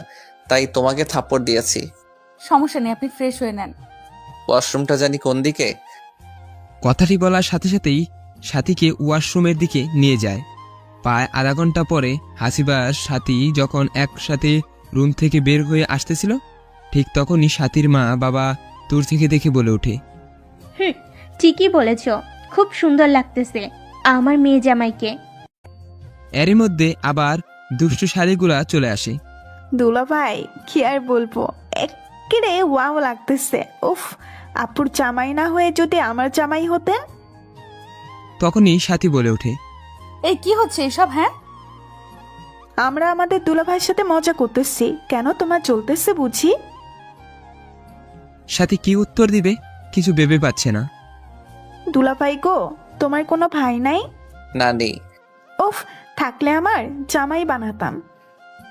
তাই তোমাকে থাপ্পড় দিয়েছি। সমস্যা নেই, আপনি ফ্রেশ হয়ে নেন। ওয়াশরুমটা জানি কোন দিকে? কথাটি বলার সাথে সাথেই সাথীকে ওয়াশরুমের দিকে নিয়ে যায়। প্রায় আধা ঘন্টা পরে হাসিবার সাথী যখন একসাথে রুম থেকে বের হয়ে আসতেছিল, ঠিক তখনই সাথীর মা বাবা দূর থেকে দেখে বলে ওঠে, ঠিকই বলেছ, খুব সুন্দর লাগতেছে আমার মেয়ে জামাইকে। এরই মধ্যে আবার দুষ্টু শাড়িগুলা চলে আসে। দুলাভাই কি আর বলবো, একেবারে ওয়াও লাগতেছে। উফ, আপুর জামাই না হয়ে যদি আমার জামাই হতেন। তখনই সাথী বলে ওঠে, এই কি হচ্ছে এসব? হ্যাঁ, আমরা আমাদের দুলাভাইয়ের সাথে মজা করতেছি, কেন তোমার চলতেছে বুঝি? সাথী কি উত্তর দিবে কিছু ভেবে পাচ্ছে না। দুলাভাই গো, তোমার কোনো ভাই নাই? না, নেই। উফ, থাকলে আমার জামাই বানাতাম।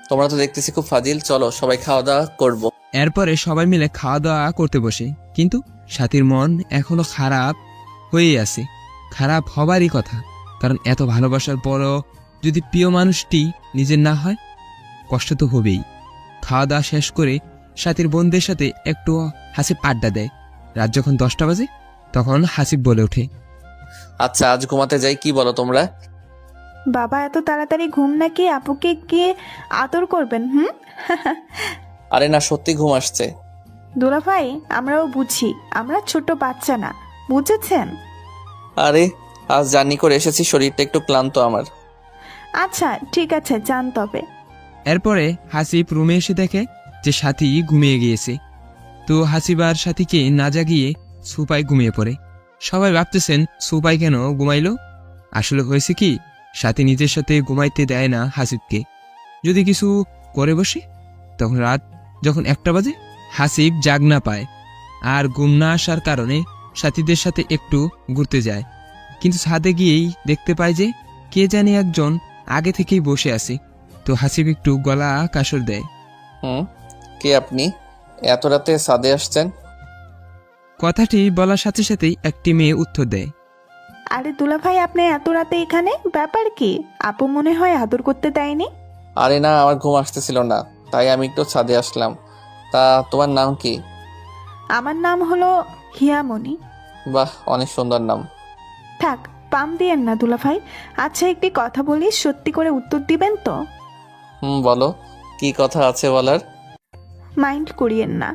তোমরা তো দেখতেছি খুব ফাজিল, চলো সবাই খাওয়া দাওয়া করবো। এরপরে সবাই মিলে খাওয়া দাওয়া করতে বসে, কিন্তু সাথীর মন এখনো খারাপ হয়েই আছে। খারাপ হবারই কথা, কারণ এত ভালোবাসার পরও যদি প্রিয় মানুষটি নিজের না হয়, কষ্ট তো হবেই। খাওয়া দাওয়া শেষ করে সাথীর বোনদের সাথে একটু হাসিব আড্ডা দেয়। রাত যখন 10টা বাজে তখন হাসিব বলে ওঠে, আচ্ছা আজ ঘুমাতে যাই, কি বলো তোমরা? বাবা এত তাড়াতাড়ি ঘুম নাকি? আপুকে গিয়ে আদর করবেন? আরে না, সত্যি ঘুম আসছে। দুলাভাই আমরাও বুঝি, আমরা ছোট বাচ্চা না, বুঝেছেন? আরে আজ জার্নি করে এসেছি, শরীরটা একটু ক্লান্ত আমার। আচ্ছা ঠিক আছে, যান তবে। এরপরে হাসিব রুমে এসে দেখে যে সাথী ঘুমিয়ে গিয়েছে। তো হাসিবার সাথীকে না জাগিয়ে সুপাই ঘুমিয়ে পড়ে। সবাই ভাবতেছেন সুপাই কেন ঘুমাইলো। আসলে হয়েছে কি, সাথী নিজের সাথে ঘুমাইতে দেয় না হাসিবকে। যদি কিছু করে বসে, তখন রাত যখন 1টা বাজে হাসিব জাগ না পায়, আর ঘুম না আসার কারণে সাথীদের সাথে একটু ঘুরতে যায়। কিন্তু ছাদে গিয়েই দেখতে পায় যে কে জানি একজন আগে থেকেই বসে আছে। তো হাসিব একটু গলা কাসর দেয়। কে আপনি? এত রাতে ছাদে আসছেন? কথাটি বলার সাথে সাথেই একটি মেয়ে উত্তর দেয়, আরে দুলাভাই আপনি এত রাতে এখানে, ব্যাপার কি? আপু মনে হয় আদর করতে দেয়নি। আরে না, আমার ঘুম আসতেছিল না, তাই আমি একটু ছাদে আসলাম। তা তোমার নাম কি? আমার নাম হলো হিয়ামণি। বাহ, অনেক সুন্দর নাম। থাক, পাম দিয়েন না দুলাভাই। আচ্ছা একটি কথা বলি, সত্যি করে উত্তর দিবেন তো? বলো, কি কথা আছে বলার? মাইন্ড করিয়েন না।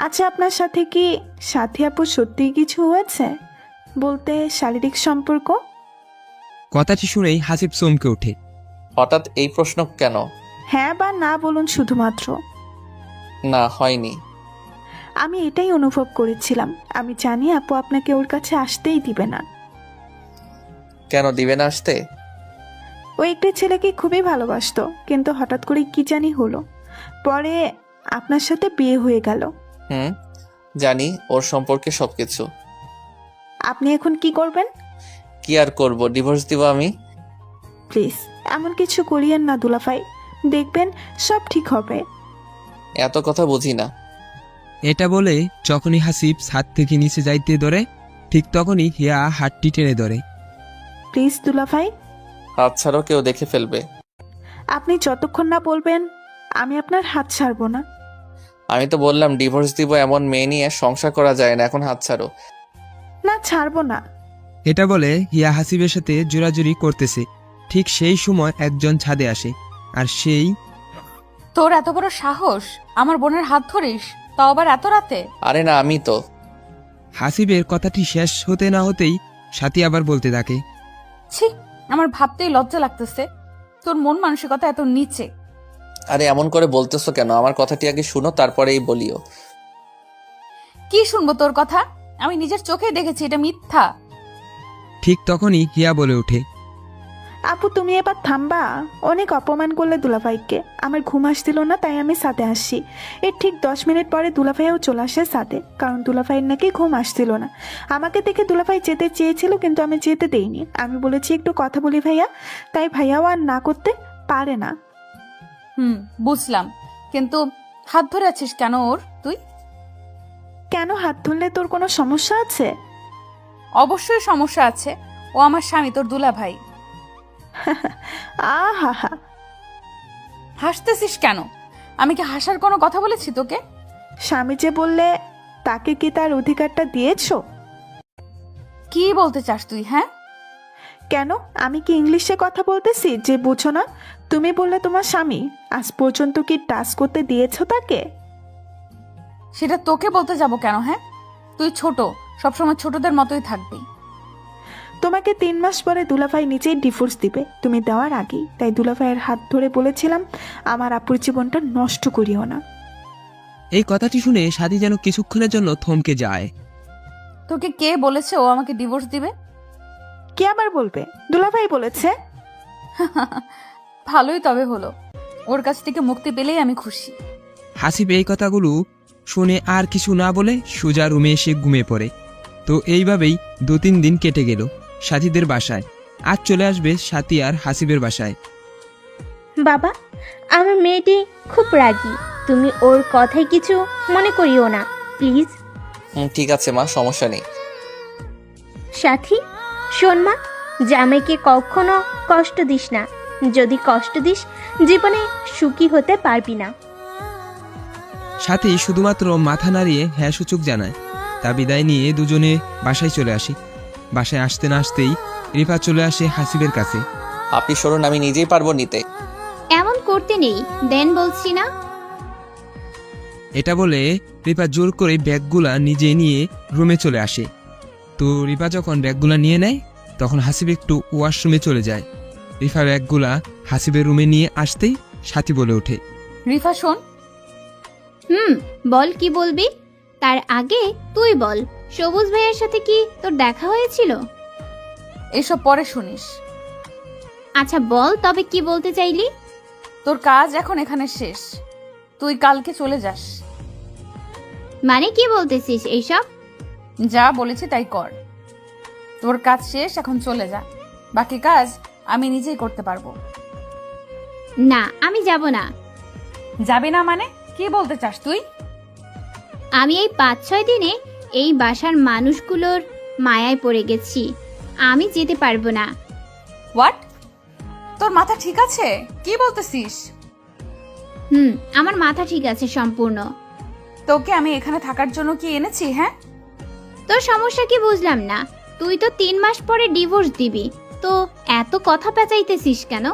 আচ্ছা আপনার সাথে কি সাথী আপু সত্যিই কিছু হয়েছে? বলতে শারীরিক সম্পর্ক? কথাটি শুনেই হাসিব চমকে ওঠে। হঠাৎ এই প্রশ্ন কেন? হ্যাঁ বা না বলুন শুধুমাত্র। না, হয়নি। আমি এটাই অনুভব করেছিলাম। আমি জানি আপু আপনাকে ওর কাছে আসতেই দিবে না। কেন দিবে না আসতে? ও একটি ছেলেকে খুবই ভালোবাসতো, কিন্তু হঠাৎ করে কি জানি হলো, পরে আপনার সাথে বিয়ে হয়ে গেল। জানি ওর সম্পর্কে সবকিছু। আপনি এখন কি করবেন? কি আর করব, ডিভোর্স দিব আমি। প্লিজ এমন কিছু করিয়েন না দুলাভাই, দেখবেন সব ঠিক হবে। এত কথা বুঝি না। এটা বলে যখনই হাসিব ছাদ থেকে নিচে যাইতে ধরে, ঠিক তখনই হিয়া হাতটি টেনে ধরে। প্লিজ দুলাভাই। হাত ছাড়ো, কেউ দেখে ফেলবে। আপনি যতক্ষণ না বলবেন আমি আপনার হাত ছাড়বো না। আমি তো বললাম ডিভোর্স দিব, এমন মেয়ে নিয়ে সংসার করা যায় না, এখন হাত ছাড়ো। না ছাড়বো না। এটা বলে হিয়া হাসিবের সাথে জোরাজুরি করতেছে। ঠিক সেই সময় একজন ছাদে আসে, আর সেই, তোর এত বড় সাহস আমার বোনের হাত ধরিস, তাও আবার এত রাতে? আরে না, আমি তো। হাসিবের কথাটি শেষ হতে না হতেই সাথী আবার বলতে থাকে, ছি, আমার ভাবতেই লজ্জা লাগতেছে, তোর মন মানসিকতা এত নিচে। আরে এমন করে বলতেছো কেন? আমার কথাটি আগে শুনো, তারপরেই বলিও। কি শুনবো তোর কথা? আমি নিজের চোখে দেখেছি এটা মিথ্যা। ঠিক তখনই হিয়া বলে ওঠে, আপু তুমি এবার থামবা, অনেক অপমান করলে দুলাভাইকে। আমার ঘুম আসছিল না, তাই আমি সাথে আসছি। এর ঠিক 10 মিনিট পরে দুলাভাইও চলে আসে সাথে, কারণ দুলাভাইয়ের নাকি ঘুম আসছিল না। আমাকে দেখে দুলাভাই যেতে চেয়েছিল, কিন্তু আমি যেতে দেইনি। আমি বলেছি একটু কথা বলি ভাইয়া, তাই ভাইয়াও আর না করতে পারে না। বুঝলাম, কিন্তু হাত ধরে আছিস কেন ওর তুই? কেন হাত ধরলে তোর কোনো সমস্যা আছে? অবশ্যই সমস্যা আছে। ও আমার স্বামী, তোর দুলাভাই। আহা হা। হাসতেছিস কেন? আমি কি হাসার কোনো কথা বলেছি তোকে? স্বামী যে বললে, তাকে কি তার অধিকারটা দিয়েছো? কি বলতে চাস তুই? হ্যাঁ, কেন, আমি কি ইংলিশে কথা বলতেছি যে বুঝো না? তুমি বললে তোমার স্বামী, আজ পর্যন্ত কি টাচ করতে দিয়েছো তাকে? সেটা তোকে বলতে যাব কেন? হ্যাঁ, তুই ছোট, সবসময় ছোটদের মতোই থাকবি। তোমাকে 3 মাস পরে দুলাভাই নিজেই ডিভোর্স দিবে, তুমি দেওয়ার আগেই। তাই দুলাভাইয়ের হাত ধরে বলেছিলাম, আমার আপুর জীবনটা নষ্ট করিও না। এই কথাটি শুনে সাথী যেন কিছুক্ষণের জন্য থমকে যায়। তোকে কে বলেছে ও আমাকে ডিভোর্স দিবে? কে আবার বলবে? দুলাভাই বলেছে। ভালোই তবে হলো, ওর কাছ থেকে মুক্তি পেলেই আমি খুশি। হাসিব এই কথাগুলো শুনে আর কিছু না বলে সোজা রুমে এসে ঘুমিয়ে পড়ে। তো এইভাবেই 2-3 দিন কেটে গেল সাথীদের বাসায়। আজ চলে আসবে সাথী আর হাসিবের বাসায়। বাবা, আমার মেয়েটি খুব রাগী, তুমি ওর কথায় কিছু মনে করিও না প্লিজ। ঠিক আছে মা, সমস্যা নেই। সাথী, শোন মা, জামাইকে কখনো কষ্ট দিস না। যদি কষ্ট দিস, জীবনে সুখী হতে পারবি না। সাথী শুধুমাত্র মাথা নাড়িয়ে হ্যাঁ সূচক জানায়। তা বিদায় নিয়ে দুজনে বাসায় চলে আসি। বাসায় আসতে না আসতেই রিফা চলে আসে হাসিবের কাছে। আপনি সরুন, আমি নিজেই পারবো নিতে। এমন করতে নেই, দেন বলছি না। এটা বলে রিফা জোর করে ব্যাগগুলা নিজে নিয়ে রুমে চলে আসে। তো রিফা যখন ব্যাগগুলা নিয়ে নেয় তখন হাসিব একটু ওয়াশরুমে চলে যায়। রিফা ব্যাগগুলা হাসিবের রুমে নিয়ে আসতেই সাথী বলে ওঠে, রিফা শোন। বল, কি বলবি? তার আগে তুই বল, সবুজ ভাইয়ের সাথে কি তোর দেখা হয়েছিল? এসব পরে শুনিস। আচ্ছা বল তবে, কি বলতে চাইলি? তোর কাজ এখন এখানে শেষ, তুই কালকে চলে যাস। মানে কি বলতেছিস এইসব? যা বলেছি তাই কর। তোর কাজ শেষ, এখন চলে যা। বাকি কাজ আমি নিজেই করতে পারবো। না, আমি যাব না। যাবি না মানে? কি বলতে চাস তুই? আমি এই 5-6 দিনে এই বাসার মানুষগুলোর মায়ায় পড়ে গেছি, আমি যেতে পারবো না। হোয়াট? তোর মাথা ঠিক আছে? কি বলতেছিস? আমার মাথা ঠিক আছে সম্পূর্ণ। তোকে আমি এখানে থাকার জন্য কি এনেছি? হ্যাঁ, তোর সমস্যা কি বুঝলাম না। তুই তো 3 মাস পরে ডিভোর্স দিবি, তো এত কথা পেঁচাইতেছিস কেন?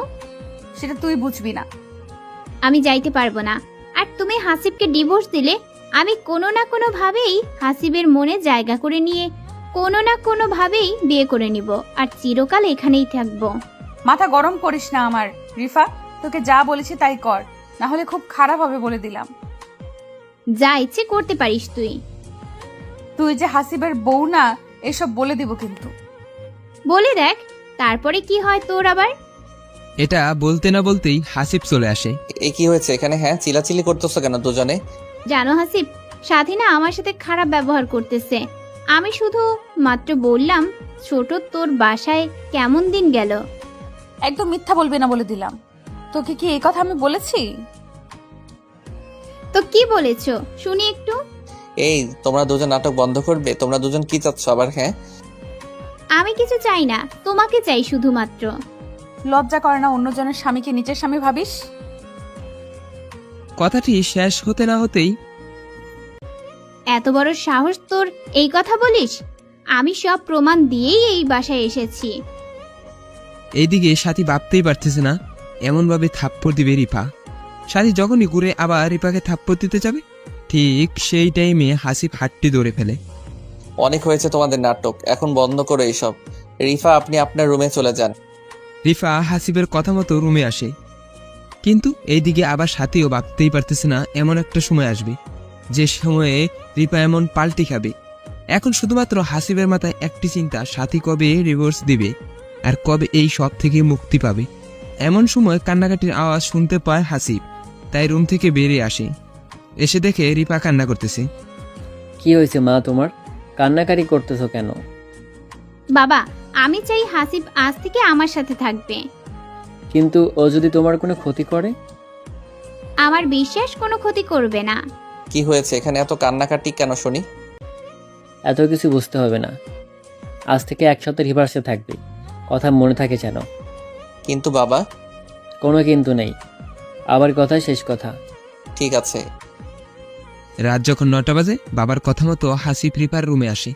সেটা তুই বুঝবি না। আমি যাইতে পারবো না। আর তুমি হাসিবকে ডিভোর্স দিলে আমি কোনো না কোনো ভাবেই হাসিবের মনে জায়গা করে নিয়ে কোনো না কোনো ভাবেই বিয়ে করে নিব, আর চিরকাল এখানেই থাকবো। মাথা গরম করিস না আমার রিফা, তোকে যা বলেছি তাই কর, না হলে খুব খারাপ হবে বলে দিলাম। যা ইচ্ছে করতে পারিস তুই। তুই যে হাসিবের বউ না, এসব বলে দিব কিন্তু। বলে দেখ, তারপরে কি হয় তোর আবার। এটা বলতে না বলতেই হাসিব চলে আসে। এ কি হয়েছে এখানে? হ্যাঁ, চিলাচিলি করতেছো কেন দুজনে? জানো হাসিব, স্বাধীনা আমার সাথে খারাপ ব্যবহার করতেছে। আমি শুধু মাত্র বললাম, ছোট তোর বাসায় কেমন দিন গেল। একদম মিথ্যা বলবি না বলে দিলাম। তোকে কি এই কথা আমি বলেছি? তো কি বলেছো শুনি একটু। এই, তোমরা দুজন নাটক বন্ধ করবে? তোমরা দুজন কি চাচ্ছ আবার? হ্যাঁ, আমি কিছু চাই না, তোমাকে চাই শুধুমাত্র। লজ্জা করে না অন্যজনের স্বামীকে নিজের স্বামী ভাবিস? কথাটি শেষ হতে না হতেই এত বড় সাহস তোর এই কথা বলিস? আমি সব প্রমাণ দিয়েই এই বাসায় এসেছি। এইদিকে সাথী ভাবতেই পারতেছে না এমনভাবে থাপ্পড় দিবে রিফা। সাথী যখনই ঘুরে আবার রিফাকে থাপ্পড় দিতে যাবে, ঠিক সেই টাইমে হাসিব হাতটি ধরে ফেলে। অনেক হয়েছে তোমাদের নাটক, এখন বন্ধ করো এইসব। রিফা, আপনি আপনার রুমে চলে যান। রিফা হাসিবের কথা মতো রুমে আসে, কিন্তু এইদিকে আবার সাথীও ভাবতেই পারতেছে না এমন একটা সময় আসবে যে সময়ে রিফা এমন পাল্টি খাবে। এখন শুধুমাত্র হাসিবের মাথায় একটি চিন্তা, সাথী কবে ডিভোর্স দিবে আর কবে এই সব থেকে মুক্তি পাবে। এমন সময় কান্নাকাটির আওয়াজ শুনতে পায় হাসিব, তাই রুম থেকে বেরিয়ে আসে। এসে দেখে রিফা কান্না করতেছে। কি হয়েছে মা তোমার? কান্নাকারি করতেছো কেন? বাবা, আমি চাই হাসিব আজ থেকে আমার সাথে থাকবে। কিন্তু ও যদি তোমার কোনো ক্ষতি করে? আমার বিশ্বাস কোনো ক্ষতি করবে না। কি হয়েছে এখানে এত কান্নাকাটি কেন শুনি? এত কিছু বুঝতে হবে না। আজ থেকে 1 সপ্তাহ রিভার্সে থাকবি, কথা মনে থাকে যেন। কিন্তু বাবা। কোনো কিন্তু নেই, আবার কথাই শেষ কথা। ঠিক আছে। রাত যখন 9টা বাজে বাবার কথা মতো হাসিব রিপার রুমে আসে।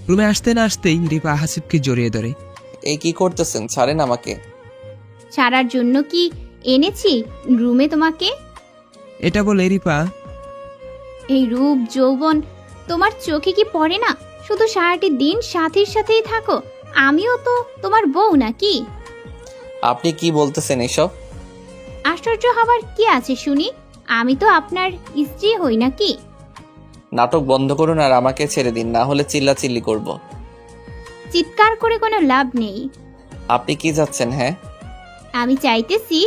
রুমে আসতে না আসতেই রিপা হাসিবকে জড়িয়ে ধরে। এই কি করতেছেন? ছাড়েন আমাকে। ছাড়ার জন্য কি এনেছি রুমে তোমাকে? এটা বলে রিপা এই রূপ যৌবন তোমার চোখে কি পড়ে না? শুধু সারাটি দিন সাথীর সাথেই থাকো। আমিও তো তোমার বউ নাকি? আপনি কি বলতেছেন এসব? আশ্চর্য হবার কি আছে শুনি? আমি তো আপনার স্ত্রী হই নাকি? নাটক বন্ধ করুন আর আমাকে ছেড়ে দিন, না হলে চিল্লাচিল্লি করব। চিৎকার করে কোনো লাভ নেই। আপনি কি যাচ্ছেন? হ্যাঁ, আমি চাইতেছি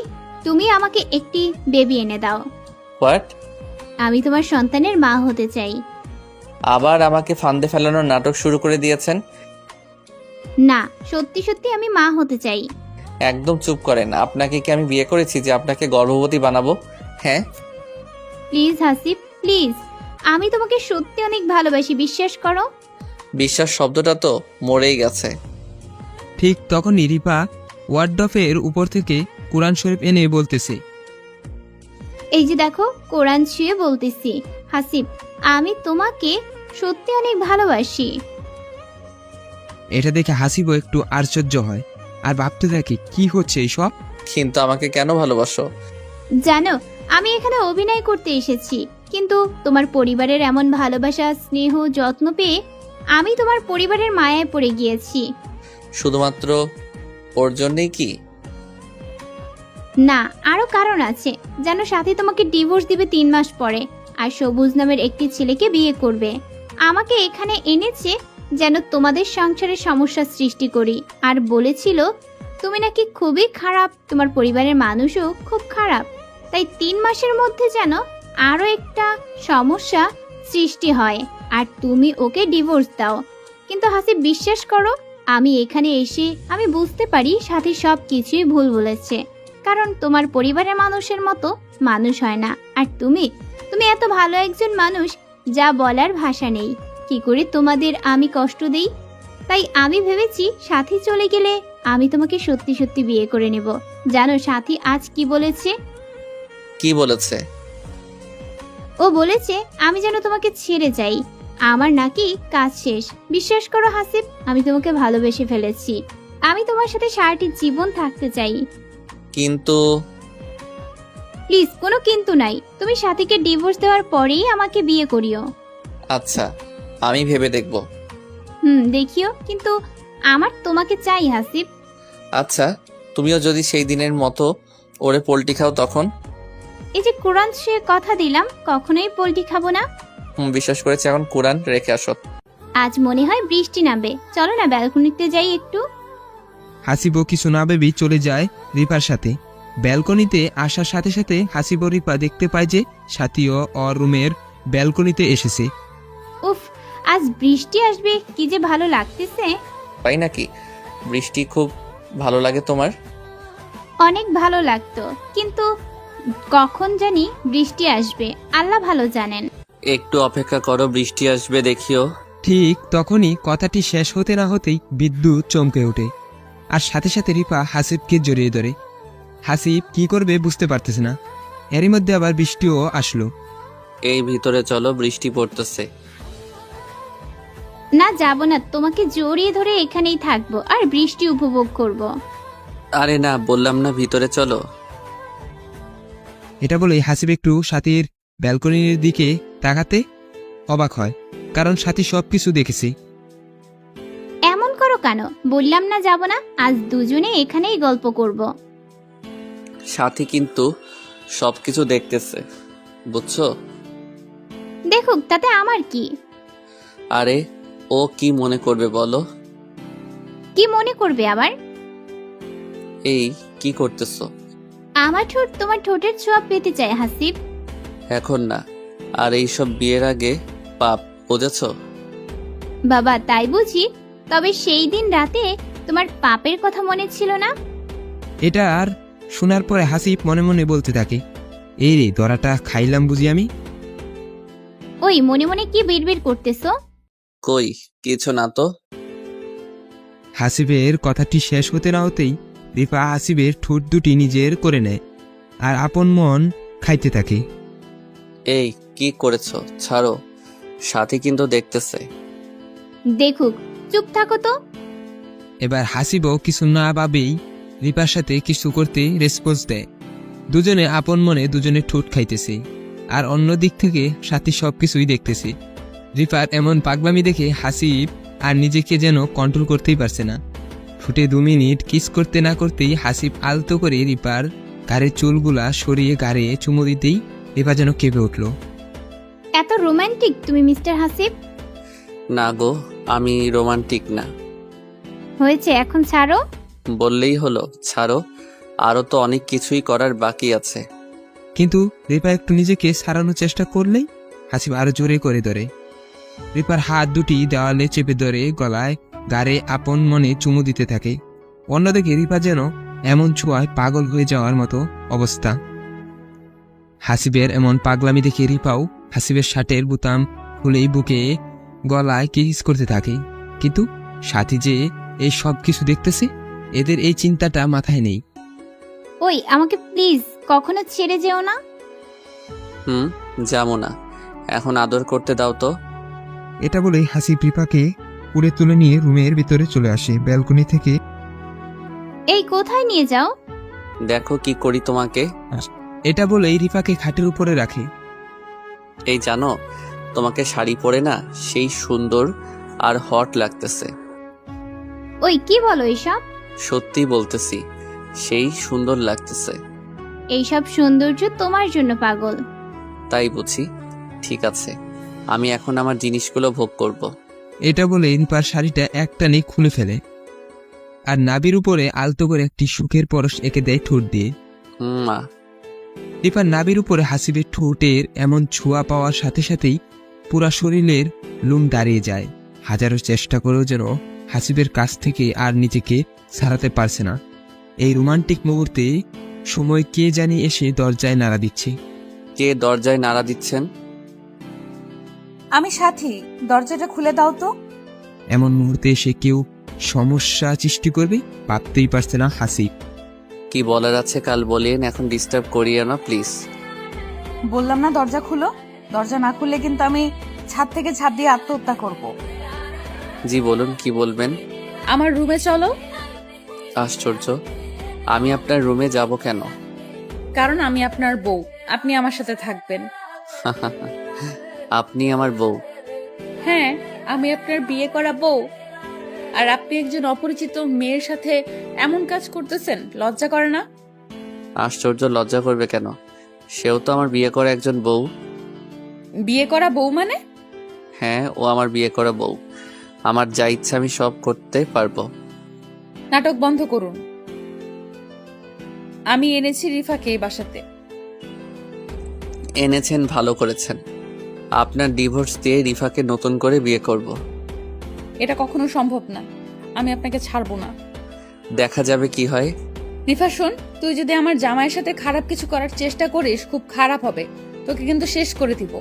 তুমি আমাকে একটি বেবি এনে দাও। হোয়াট? আমি তোমার সন্তানের মা হতে চাই। আবার আমাকে ফান্দে ফেলানোর নাটক শুরু করে দিয়েছেন। না, সত্যি সত্যি আমি মা হতে চাই। একদম চুপ করেন। আপনাকে কি আমি বিয়ে করেছি যে আপনাকে গর্ভবতী বানাবো? হ্যাঁ, প্লিজ হাসিব, প্লিজ। আমি তোমাকে সত্যি অনেক ভালোবাসি, বিশ্বাস করো। বিশ্বাস শব্দটা তো মরেই গেছে। ঠিক তখনই রিপা ওয়ার্ডফের উপর থেকে কোরআন শরীফ এনে বলতেছে। এই যে দেখো, কোরআন ছুঁয়ে বলতেছি, হাসিব আমি তোমাকে সত্যি অনেক ভালোবাসি। এটা দেখে হাসিবও একটু আশ্চর্য হয় আর ভাবতে থাকে কি হচ্ছে এইসব। কিন্তু আমাকে কেন ভালোবাসো? জানো, আমি এখানে অভিনয় করতে এসেছি, কিন্তু তোমার পরিবারের এমন ভালোবাসা, স্নেহ, যত্ন পেয়ে আমি তোমার পরিবারের মায়ায় পড়ে গিয়েছি। শুধুমাত্র ওর জন্যই কি? না, আরো কারণ আছে। জানো, সাথী তোমাকে ডিভোর্স দিবে 3 মাস পরে, আর সবুজ নামের একটি ছেলেকে বিয়ে করবে। আমাকে এখানে এনেছে যেন তোমাদের সংসারে সমস্যা সৃষ্টি করি, আর বলেছিল তুমি নাকি খুবই খারাপ, তোমার পরিবারের মানুষও খুব খারাপ। তাই 3 মাসের মধ্যে যেন আরো একটা সমস্যা সৃষ্টি হয় আর তুমি ওকে ডিভোর্স দাও। কিন্তু হাসি, বিশ্বাস করো, আমি এখানে এসে আমি বুঝতে পারি সাথী সব কিছুই ভুল বলেছে, কারণ তোমার পরিবারের মানুষের মতো মানুষ হয় না। আর তুমি এত ভালো একজন মানুষ, যা বলার ভাষা নেই। কি করে তোমাদের আমি কষ্ট দেই? তাই আমি ভেবেছি সাথী চলে গেলে আমি তোমাকে সত্যি সত্যি বিয়ে করে নেব। জানো সাথী আজ কি বলেছে? কি বলেছে? ও বলেছে আমি যেন তোমাকে ছেড়ে যাই, আমার নাকি কাজ শেষ। বিশ্বাস করো হাসিব, আমি তোমাকে ভালোবেসে ফেলেছি। আমি তোমার সাথে সারাটি জীবন থাকতে চাই। কিন্তু প্লিজ, কোনো কিন্তু নাই। তুমি সাথীকে ডিভোর্স দেওয়ার পরেই আমাকে বিয়ে করিও। আচ্ছা, আমি ভেবে দেখব। দেখিও, কিন্তু আমার তোমাকে চাই হাসিব। আচ্ছা, তুমিও যদি সেই দিনের মতো ওরে পোল্টি খাও তখন? এই যে কোরআন সে কথা দিলাম, কখনোই পোল্ট্রি খাবো না। বিশ্বাস করেছি, এখন কোরআন রেখে আসো। আজ মনে হয় বৃষ্টি নামবে, চলো না ব্যালকনিতে যাই একটু। হাসিবও কিছু না ভেবেই চলে যায় রিপার সাথে। ব্যালকনিতে আসার সাথে সাথে হাসিব ও রিপা দেখতে পায় যে সাথীও ওর রুমের ব্যালকনিতে এসেছে। উফ, আজ বৃষ্টি আসবে, কি যে ভালো লাগতেছে। তাই নাকি? বৃষ্টি খুব ভালো লাগে তোমার? অনেক ভালো লাগতো, কিন্তু কখন জানি বৃষ্টি আসবে আল্লাহ ভালো জানেন। একটু অপেক্ষা করো, বৃষ্টি আসবে, দেখিও। ঠিক তখনই কথাটি শেষ হতে না হতেই বিদ্যুৎ চমকে ওঠে আর সাথে সাথে রিপা হাসিবকে জড়িয়ে ধরে। হাসিব কি করবে বুঝতে পারতেছে না। এরই মধ্যে আবার বৃষ্টিও আসলো। এই ভিতরে চলো, বৃষ্টি পড়তেছে। না, যাব না, তোমাকে জড়িয়ে ধরে এখানেই থাকবো আর বৃষ্টি উপভোগ করব। আরে না, বললাম না ভিতরে চলো। এটা বলে হাসিব একটু সাথীর ব্যালকনির দিকে তাকাতে অবাক হয়, কারণ সাথী সবকিছু দেখেছে। এমন করো কেন? বললাম না যাব না, আজ দুজনে এখানেই গল্প করব। সাথী কিন্তু সবকিছু দেখতেছে, বুঝছো? দেখুক, তাতে আমার কি? আরে ও কি মনে করবে বলো? কি মনে করবে আবার? এই কি করতেছো? আমার ঠোঁট তোমার ঠোঁটের ছোঁয়া পেতে চায় হাসিব। এখন না, আর এইসব বিয়ের আগে পাপ, বুঝেছো? বাবা, তাই বুঝি? তবে সেই দিন রাতে তোমার পাপের কথা মনে ছিল না? এটা আর শোনার পরে হাসিব মনে মনে বলতে থাকে, এই রে দরাটা খাইলাম বুঝি আমি। ওই মনে মনে কি বিড়বিড় করতেছো? কই কিছু না তো। হাসিবের কথাটি শেষ হতে না হতেই রিফা হাসিবের ঠোঁট দুটি নিজের করে নেয় আর আপন মন খাইতে থাকে। এই কি করেছো? ছাড়ো, সাথী কিন্তু দেখতেছে। দেখুক, চুপ থাকো তো। এবার হাসিবও কিছু না ভাবেই রিপার সাথে কিছু করতে রেসপন্স দেয়। দুজনে আপন মনে দুজনে ঠোঁট খাইতেছে আর অন্য দিক থেকে সাথী সবকিছুই দেখতেছে। রিপার এমন পাগলামি দেখে হাসিব আর নিজেকে যেন কন্ট্রোল করতেই পারছে না। ফুটে 2 মিনিট কিস করতে না করতেই হাসিব আলতো করে রিপার গাড়ির চুলগুলা সরিয়ে গাড়ে চুমু দিতেই রিপা যেন কেঁপে উঠল। এত রোমান্টিক তুমি মিস্টার হাসিব? না গো, আমি রোমান্টিক না। হয়েছে, এখন ছাড়ো। বললেই হলো ছাড়ো, আরো তো অনেক কিছুই করার বাকি আছে। কিন্তু রিপা একটু নিজেকে সারানোর চেষ্টা করলেই হাসিব আরো জোরে করে ধরে। রিপার হাত দুটি দেওয়ালে চেপে ধরে গলায় গাড়ে আপন মনে চুমু দিতে থাকে। অন্যদিকে রিপা যেন এমন ছোঁয়ায় পাগল হয়ে যাওয়ার মতো অবস্থা। হাসিবের এমন পাগলামি দেখে রিপাও হাসিবের শার্টের বোতাম খুলেই বুকে গলায় কিস করতে থাকে। কিন্তু সাথী যে এই সব কিছু দেখতেছে, এদের এই চিন্তাটা মাথায় নেই। ওই, আমাকে প্লিজ কখনো ছেড়ে যেও না। যাবো না, এখন আদর করতে দাও তো। এটা বলেই হাসিব রিপাকে পুড়ে তুলে নিয়ে রুমের ভিতরে চলে আসে ব্যালকনি থেকে। এই, কোথায় নিয়ে যাও? দেখো কি করি তোমাকে। এটা বলেই রিপাকে খাটের উপরে রাখে। এই জানো, তোমাকে শাড়ি পরে না সেই সুন্দর আর হট লাগতেছে। ওই, কি বলো এইসব? সত্যি বলতেছি, সেই সুন্দর লাগতেছে। এইসব সৌন্দর্য তোমার জন্য পাগল। তাই বুঝি। ঠিক আছে, আমি এখন আমার জিনিসগুলো ভোগ করব। এটা বলে রিপার শাড়িটা একটানে খুলে ফেলে আর নাভির উপরে আলতো করে একটি সুখের পরশ এঁকে দেয় ঠোঁট দিয়ে। মা, রিপার নাভির উপরে হাসিবের ঠোঁটের এমন ছোঁয়া পাওয়ার সাথে সাথেই পুরা শরীরের লোম দাঁড়িয়ে যায়। হাজারো চেষ্টা করেও যেন হাসিবের কাছ থেকে আর নিজেকে ছাড়াতে পারছে না। এই রোমান্টিক মুহূর্তে সময় কে জানি এসে দরজায় নাড়া দিচ্ছে। কে দরজায় নাড়া দিচ্ছেন? আমি সাথী, দরজাটা খুলে দাও তো। এমন মুহূর্তে এসে কেউ সমস্যা সৃষ্টি করবে ভাবতেই পারছে না হাসিব। কি বলার আছে কাল বলেন, এখন ডিস্টার্ব করিও না প্লিজ। বললাম না দরজা খুলো। দরজা না খুললে কিন্তু আমি ছাদ থেকে ঝাঁপ দিয়ে আত্মহত্যা করব। জি বলুন, কি বলবেন? আমার রুমে চলো। আশ্চর্য, আমি আপনার রুমে যাব কেন? কারণ আমি আপনার বউ, আপনি আমার সাথে থাকবেন। আপনি আমার বউ? হ্যাঁ, আমি আপনার বিয়ে করা বউ। আর আপনি একজন অপরিচিত মেয়ের সাথে এমন কাজ করতেছেন, লজ্জা করে না? আশ্চর্য, লজ্জা করবে কেন? সেও তো আমার বিয়ে করা একজন বউ। বিয়ে করা বউ মানে? হ্যাঁ, ও আমার বিয়ে করা বউ। আমার যা ইচ্ছা আমি সব করতে পারবো। নাটক বন্ধ করুন। আমি এনেছি রিফাকে এই বাসাতে। এনেছেন, ভালো করেছেন। আপনার ডিভোর্স দিয়ে রিফাকে নতুন করে বিয়ে করব। এটা কখনো সম্ভব না। আমি আপনাকে ছাড়বো না। দেখা যাবে কি হয়। রিফা শোন, তুই যদি আমার জামাইয়ের সাথে খারাপ কিছু করার চেষ্টা করিস, খুব খারাপ হবে। তোকে কিন্তু শেষ করে দিব।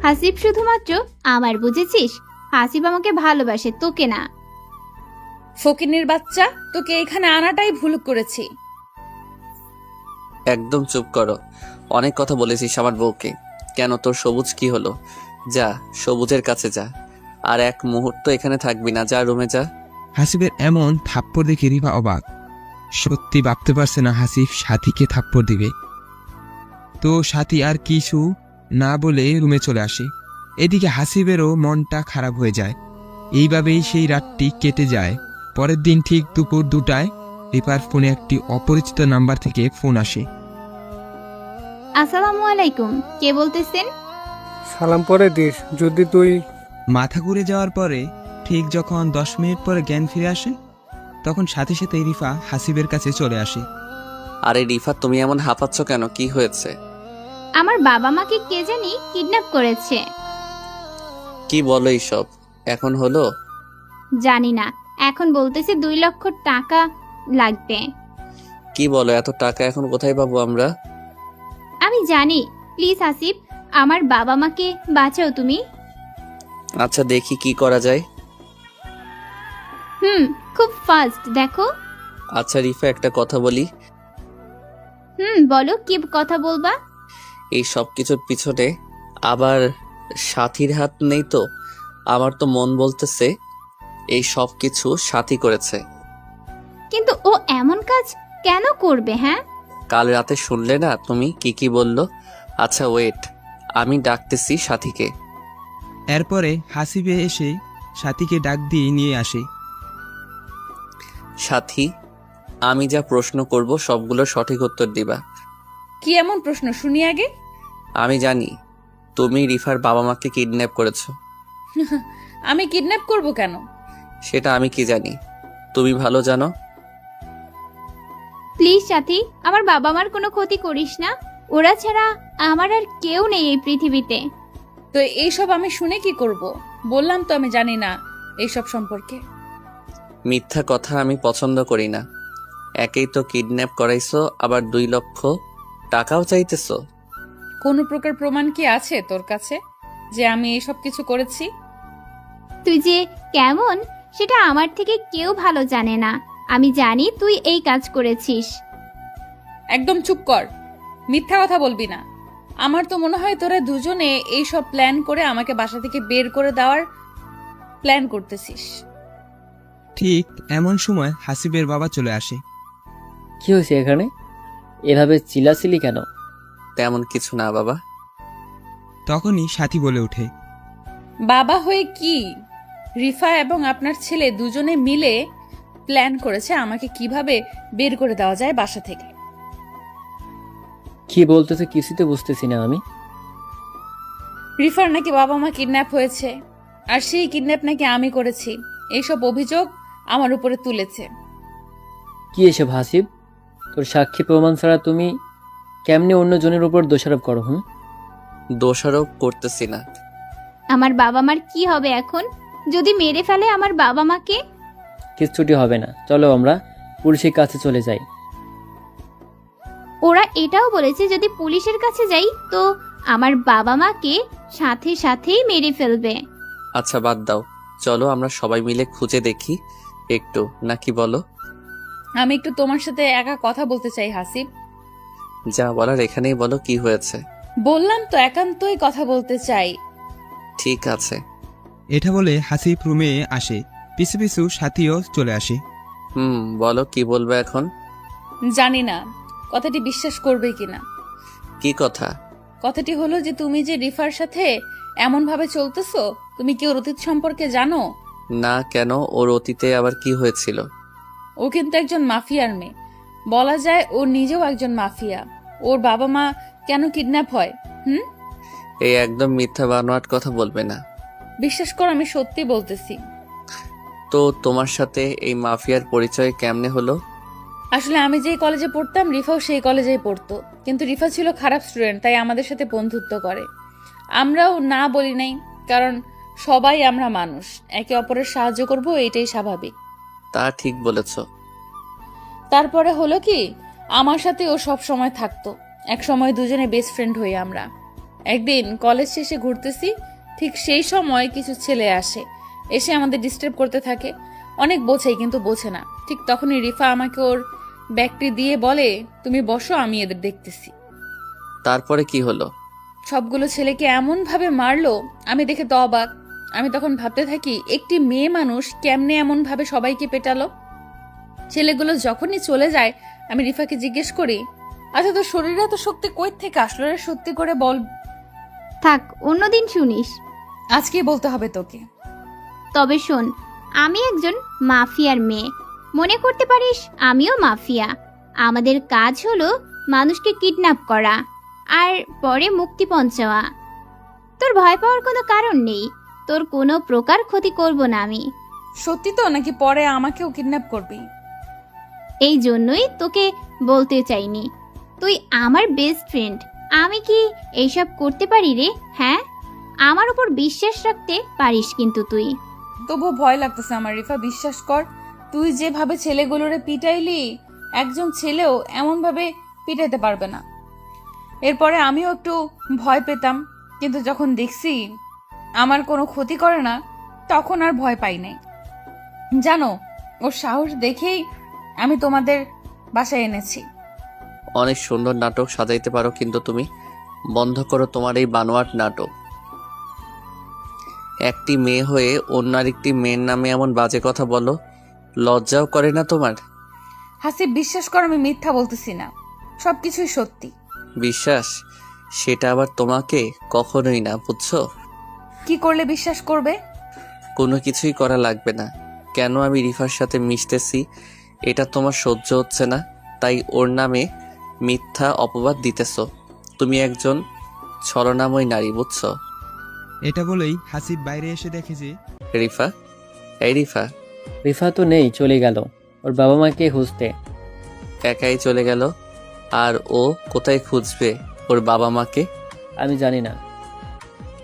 হাসিব শুধুমাত্র আমার, বুঝেছিস? হাসিব আমাকে ভালোবাসে, তোকে না। ফকিন্নির বাচ্চা, তোকে এখানে আনাটাই ভুল করেছি। একদম চুপ করো। অনেক কথা বলেছিস আমার বউকে। কেন, তোর সবুজ কি হলো? যা, সবুজের কাছে যা। আর এক মুহূর্ত এখানে থাকবি না, যা রুমে যা। হাসিবের এমন থাপ্পড় দেখে রিপা অবাক। সত্যি ভাবতে পারছে না হাসিব সাথীকে থাপ্পড় দিবে। তো সাথী আর কিছু না বলে রুমে চলে আসে। এদিকে হাসিবেরও মনটা খারাপ হয়ে যায়। এইভাবেই সেই রাতটি কেটে যায়। পরের দিন ঠিক দুপুর 2টায় রিপার ফোনে একটি অপরিচিত নাম্বার থেকে ফোন আসে। আসসালামু আলাইকুম, কে বলতেছেন? সালাম পরে দিস যদি তুই। মাথা ঘুরে যাওয়ার পরে ঠিক যখন 10 মিনিট পরে জ্ঞান ফিরে আসে, তখন সাথে সাথে রিফা হাসিবের কাছে চলে আসে। আরে রিফা, তুমি এমন হাঁপাচ্ছ কেন? কি হয়েছে? আমার বাবা মাকে কে জানি কিডন্যাপ করেছে। কি বলো এইসব? এখন হলো? জানি না, এখন বলতেছে 2 লক্ষ টাকা লাগবে। কি বলো, এত টাকা এখন কোথায় পাবো আমরা? আমি জানি। প্লিজ আসিফ, আমার বাবা মাকে বাঁচাও তুমি। আচ্ছা, দেখি কি করা যায়। খুব ফাস্ট দেখো। আচ্ছা রিফা, একটা কথা বলি। বলো, কি কথা বলবা? এই সব কিছুর পিছনে আবার সাথীর হাত নেই তো? আমার তো মন বলতেছে এই সব কিছু সাথী করেছে। কিন্তু ও এমন কাজ কেন করবে? হ্যাঁ, কাল রাতে শুনলে না তুমি কি বলল? আচ্ছা ওয়েট, আমি ডাকতেছি সাথীকে। এরপরে হাসিবে এসে সাথীকে ডাক দিয়ে নিয়ে আসে। সাথী, আমি যা প্রশ্ন করব সবগুলো সঠিক উত্তর দিবা। কি এমন প্রশ্ন শুনি আগে? আমি জানি তুমি রিফার বাবা মাকে কিডন্যাপ করেছো। আমি কিডন্যাপ করব কেন? সেটা আমি কি জানি, তুমি ভালো জানো। প্লিজ সাথী, আমার বাবা মার কোনো ক্ষতি করিস না। ওরা ছাড়া আমার আর কেউ নেই এই পৃথিবীতে। তো এইসব আমি শুনে কি করব? বললাম তো আমি জানি না এইসব সম্পর্কে। মিথ্যা কথা আমি পছন্দ করি না। একেই তো কিডন্যাপ করাইছো, আবার 2 লক্ষ টাকাও চাইতেছো। কোনো প্রকার প্রমাণ কি আছে তোর কাছে যে আমি এইসব কিছু করেছি? তুই যে কেমন সেটা আমার থেকে কেউ ভালো জানে না। আমি জানি তুই এই কাজ করেছিস। একদম চুপ কর, মিথ্যা কথা বলবি না। আমার তো মনে হয় তোরা দুজনে এই সব প্ল্যান করে আমাকে বাসা থেকে বের করে দেওয়ার প্ল্যান করতেছিস। ঠিক এমন সময় হাসিবের বাবা চলে আসে। কি হয়েছে এখানে? এভাবে চিল্লাচিল্লি কেন? তেমন কিছু না বাবা। তখনই সাথী বলে ওঠে, বাবা হয়ে কি? রিফা এবং আপনার ছেলে দুজনে মিলে প্ল্যান করেছে আমাকে কিভাবে বের করে দেওয়া যায় বাসা থেকে। কি বলতেছে কিছুতে বুঝতেছি না আমি। রিফার নাকি বাবা মা কিডন্যাপ হয়েছে, আর সেই কিডন্যাপ নাকি আমি করেছি। এইসব অভিযোগ আমার উপরে তুলেছে। কি এসব হাসিব? তোর সাক্ষী প্রমাণ ছাড়া তুমি কেমনে অন্যজনের উপর দোষারোপ করো? দোষারোপ করতেছি না। আমার বাবা মার কি হবে এখন যদি মেরে ফেলে আমার বাবা মাকে? কিচ্ছুটি হবে না, চলো আমরা পুলিশের কাছে চলে যাই। ওরা এটাও বলেছে যদি পুলিশের কাছে যাই তো আমার বাবা মাকে সাথে সাথেই মেরে ফেলবে। আচ্ছা বাদ দাও, চলো আমরা সবাই মিলে খুঁজে দেখি একটু, নাকি বলো? আমি একটু তোমার সাথে একা কথা বলতে চাই হাসিব। যা বলার এখানেই বলো, কি হয়েছে? বললাম তো একান্তই কথা বলতে চাই। ঠিক আছে। এটা বলে হাসিব রুমে আসে। পিছু পিছু সাথীও চলে আসে। বলো কি বলবে এখন? জানি না কথাটি বিশ্বাস করবে কিনা। কি কথা? কথাটি হলো যে তুমি যে রিফার সাথে এমন ভাবে চলতেছো, তুমি কি ওর অতীত সম্পর্কে জানো? না, কেন? ওর অতীতে আবার কি হয়েছিল? ও কিন্তু একজন মাফিয়ার মেয়ে, বলা যায় ও নিজেও একজন মাফিয়া। ওর বাবা মা কেন কিডন্যাপ হয়? এই একদম মিথ্যা বানোয়াট কথা বলবে না। বিশ্বাস কর, আমি সত্যি বলতেছি। তো তোমার সাথে এই মাফিয়ার পরিচয় কেমনে হলো? আসলে আমি যেই কলেজে পড়তাম রিফাও সেই কলেজেই পড়তো, কিন্তু রিফা ছিল খারাপ স্টুডেন্ট, তাই আমাদের সাথে বন্ধুত্ব করে। আমরাও না বলি নাই, কারণ সবাই আমরা মানুষ, একে অপরের সাহায্য করব, এটাই স্বাভাবিক। তা ঠিক বলেছ। তারপরে হলো কি, আমার সাথে ও সব সময় থাকতো। এক সময় দুজনে বেস্ট ফ্রেন্ড হই আমরা। একদিন কলেজ শেষে ঘুরতেছি, ঠিক সেই সময় কিছু ছেলে আসে, এসে আমাদের ডিস্টার্ব করতে থাকে। অনেক বোঝাই কিন্তু বোঝে না। ঠিক তখনই রিফা আমাকে ওর ব্যাগটি দিয়ে বলে, তুমি বসো, আমি এদের দেখতেছি। তারপরে কি হলো? সবগুলো ছেলেকে এমন ভাবে মারলো, আমি দেখে তো অবাক। আমি তখন ভাবতে থাকি একটি মেয়ে মানুষ কেমনে এমন ভাবে সবাইকে পেটালো। ছেলেগুলো যখনই চলে যায় আমি রিফাকে জিজ্ঞেস করি, আচ্ছা তোর শরীরে এত শক্তি কই থেকে আসলো রে? সত্যি করে বল। থাক, অন্যদিন শুনিস। আজকেই বলতে হবে তোকে। তবে শোন, আমি একজন মাফিয়ার মেয়ে। মনে করতে পারিস আমিও মাফিয়া। আমাদের কাজ হলো মানুষকে কিডন্যাপ করা আর পরে মুক্তিপণ চাওয়া। তোর ভয় পাওয়ার কোনো কারণ নেই, তোর কোনো প্রকার ক্ষতি করব না আমি। সত্যি তো, নাকি পরে আমাকেও কিডন্যাপ করবি? এই জন্যই তোকে বলতে চাইনি, তুই আমার বেস্ট ফ্রেন্ড। আমি কি এইসব করতে পারি রে? হ্যাঁ, আমার উপর বিশ্বাস রাখতে পারিস কিন্তু তুই। তবু ভয় লাগতেছে আমার রিফা, বিশ্বাস কর। তুই যেভাবে ছেলেগুলোরে পিটাইলি, একজন ছেলেও এমন ভাবে পিটাইতে পারবে না। এরপরে আমিও একটু ভয় পেতাম, কিন্তু যখন দেখছি আমার কোনো ক্ষতি করে না, তখন আর ভয় পাই নাই। জানো, ওর সাহস দেখেই আমি তোমাদের বাসায় এনেছি। অনেক সুন্দর নাটক সাজাইতে পারো, কিন্তু তুমি বন্ধ করো তোমার এই বানোয়াট নাটক। একটি মেয়ে হয়ে অন্য আরেকটি মেয়ের নামে এমন বাজে কথা বলো, লজ্জাও করে না তোমার? হাসিব, বিশ্বাস করো আমি মিথ্যা বলতেছি না, সবকিছুই সত্যি। বিশ্বাস? সেটা আবার তোমাকে কখনোই না, বুঝছো? কি করলে বিশ্বাস করবে? কোনো কিছুই করা লাগবে না। কেন আমি রিফার সাথে মিশতেছি এটা তোমার সহ্য হচ্ছে না, তাই ওর নামে মিথ্যা অপবাদ দিতেছ। তুমি একজন ছলনাময় নারী, বুঝছো? এটা বলেই হাসিব বাইরে এসে দেখে যে রিফা, এই রিফা রিফা তো নেই, চলে গেল ওর বাবা মাকে খুঁজতে। একাই চলে গেল। আর ও কোথায় খুঁজবে ওর বাবা মাকে? আমি জানি না।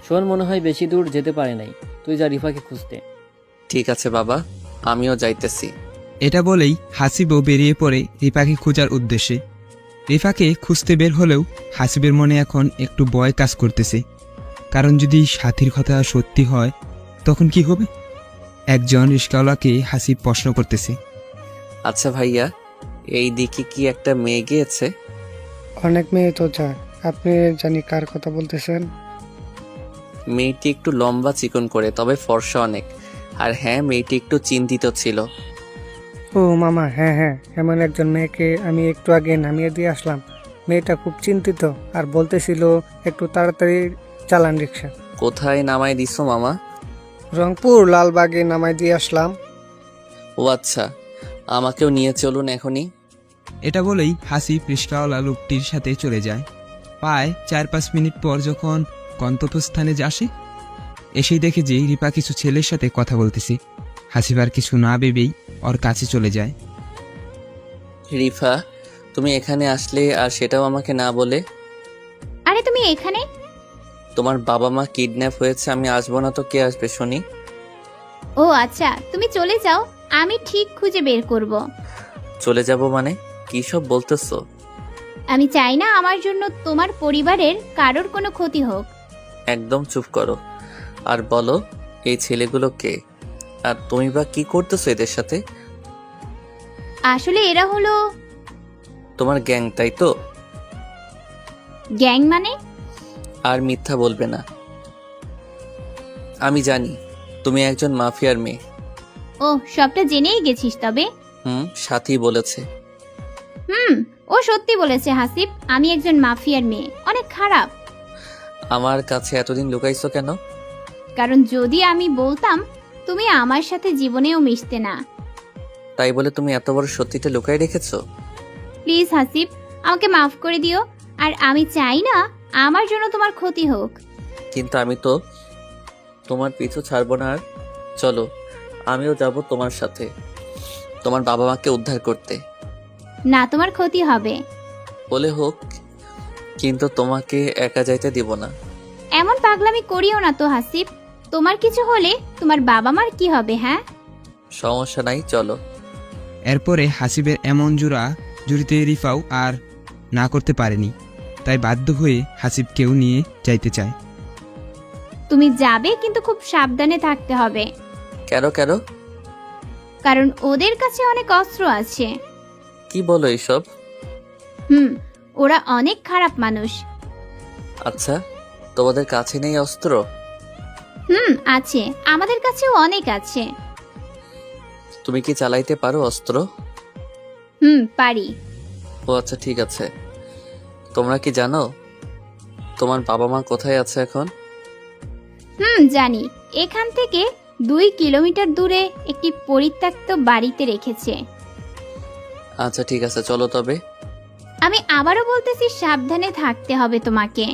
শোন, মনে হয় বেশি দূর যেতে পারে নাই, তুই যা রিফাকে খুঁজতে। ঠিক আছে বাবা, আমিও যাইতেছি। এটা বলেই হাসিবও বেরিয়ে পড়ে রিফাকে খোঁজার উদ্দেশ্যে। রিফাকে খুঁজতে বের হলেও হাসিবের মনে এখন একটু ভয় কাজ করতেছে, কারণ যদি সাথীর কথা সত্যি হয় তখন কি হবে? একজন রিস্কাওয়ালাকে হাসিব প্রশ্ন করতেছে। আচ্ছা ভাইয়া, এই দিকে কি একটা মেয়ে গিয়েছে? অনেক মেয়ে তো যায়, আপনি জানি কার কথা বলতেছেন। মেয়েটি একটু লম্বা চিকন করে, তবে ফর্সা অনেক। আর হ্যাঁ, মেয়েটি একটু চিন্তিত ছিল। ও মামা, হ্যাঁ হ্যাঁ, এমন একজন মেয়েকে আমি একটু আগে নামিয়ে দিয়ে আসলাম। মেয়েটা খুব চিন্তিত আর বলতেছিল একটু তাড়াতাড়ি চালান রিক্সা। কোথায় নামাই দিছো মামা? রংপুর লালবাগে নামাই দিয়ে আসলাম। ও আচ্ছা, আমাকেও নিয়ে চলুন এখনই। এটা বলেই হাসিব রিস্কাওয়ালা লোকটির সাথে চলে যায়। প্রায় 4-5 মিনিট পর যখন গন্তব্যস্থানে আসে, এসেই দেখে যে রিপা কিছু ছেলের সাথে কথা বলতেছে। হাসিব আর কিছু না ভেবেই ওর কাছে চলে যায়। রিফা, তুমি এখানে আসলে আর সেটাও আমাকে না বলে? আরে তুমি এখানে? তোমার বাবা মা কিডন্যাপ হয়েছে, আমি আসবো না তো কে আসবে শুনি? ও আচ্ছা, তুমি চলে যাও, আমি ঠিক খুঁজে বের করব। চলে যাব মানে? কি সব বলতেছো? আমি চাই না আমার জন্য তোমার পরিবারের কারোর কোনো ক্ষতি হোক। একদম চুপ করো আর বলো, এই ছেলেগুলো কে? আর তুমি বা কি করতেছো এদের সাথে? আসলে এরা হলো তোমার গ্যাং, তাই তো? গ্যাং মানে? আর মিথ্যা বলবে না। আমি জানি তুমি একজন মাফিয়ার মেয়ে। ও, সবটা জেনেই গেছিস তবে? সাথী বলেছে। ও সত্যি বলেছে হাসিব, আমি একজন মাফিয়ার মেয়ে, অনেক খারাপ। আমার কাছে এতদিন লুকাইছো কেন? কারণ যদি আমি বলতাম তুমি আমার সাথে জীবনেও মিশতে না। তাই বলে তুমি এত বড় সত্যিটা লুকাই রেখেছো? প্লিজ হাসিব, আমাকে মাফ করে দিও। আর আমি চাই না আমার জন্য তোমার ক্ষতি হোক। কিন্তু আমি তো তোমার পিছু ছাড়বো না। আর চলো, আমিও যাব তোমার সাথে, তোমার বাবা মাকে উদ্ধার করতে। না, তোমার ক্ষতি হবে। বলে হোক, কিন্তু তোমাকে একা যাইতে দিব না। এমন পাগলামি করিও না তো হাসিব, তোমার কিছু হলে তোমার বাবা মার কি হবে? হ্যাঁ, সমস্যা নাই, চলো। এরপরে হাসিবের এমন জুড়িতে রিফাও আর না করতে পারেনি, তাই বাধ্য হয়ে হাসিবকেও নিয়ে যাইতে চায়। তুমি যাবে, কিন্তু খুব সাবধানে থাকতে হবে। কেন কেন? কারণ ওদের কাছে অনেক অস্ত্র আছে। কি বলো এইসব? ওরা অনেক খারাপ মানুষ। আচ্ছা, তোমাদের কাছে নেই অস্ত্র? আছে, আমাদের কাছেও অনেক আছে। তুমি কি চালাইতে পারো অস্ত্র? পারি। ও আচ্ছা, ঠিক আছে। তোমরা কি জানো তোমার বাবা মা কোথায় আছে এখন? জানি, এখান থেকে 2 কিলোমিটার দূরে একটি পরিত্যক্ত বাড়িতে রেখেছে। আচ্ছা ঠিক আছে, চলো তবে। আমি আবারও বলতেছি, সাবধানে থাকতে হবে তোমাকে।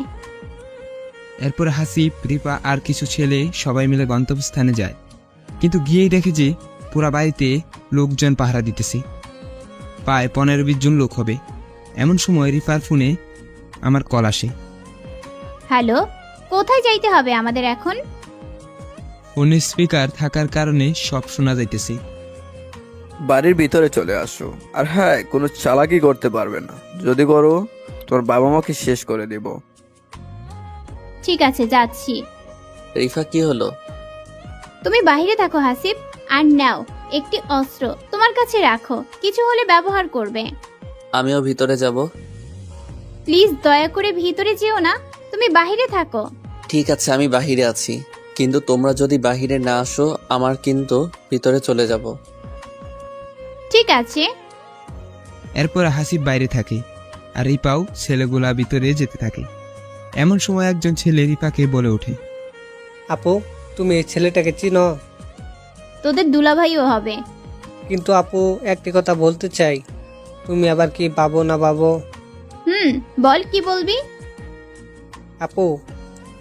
এরপর হাসিব, রিপা আর কিছু ছেলে সবাই মিলে গন্তব্যস্থানে যায়, কিন্তু গিয়েই দেখে যে পুরা বাড়িতে লোকজন পাহারা দিতেছে। প্রায় 15-20 জন লোক হবে। এমন সময় রিপার ফোনে আমার কল আসে। হ্যালো, কোথায় যাইতে হবে আমাদের এখন? ফোনের স্পিকার থাকার কারণে সব শোনা যাইতেছে। বাড়ির ভিতরে চলে আসো, আর হ্যাঁ, কোনো চালাকি করতে পারবে না। যদি করো তোর বাবা মাকে শেষ করে দেব। ঠিক আছে, যাচ্ছি। রিফা, কি হলো? তুমি বাইরে থাকো হাসিব, আর নাও একটি অস্ত্র তোমার কাছে রাখো, কিছু হলে ব্যবহার করবে। আমিও ভিতরে যাব। প্লিজ দয়া করে ভিতরে যেও না, তুমি বাইরে থাকো। ঠিক আছে, আমি বাহিরে আছি, কিন্তু তোমরা যদি বাহিরে না আসো আমার কিন্তু ভিতরে চলে যাব। ঠিক আছে। এরপর হাসিব বাইরে থাকে আর রিপাও ছেলেগুলা ভিতরে যেতে থাকে। এমন সময় একজন ছেলে রিপাকে বলে ওঠে, আপু, তুমি এই ছেলেটাকে চিনো? তোদের দুলাভাইও হবে। কিন্তু আপু, একটি কথা বলতে চাই, তুমি আবার কি পাবো না পাবো? বল কি বলবি। আপু,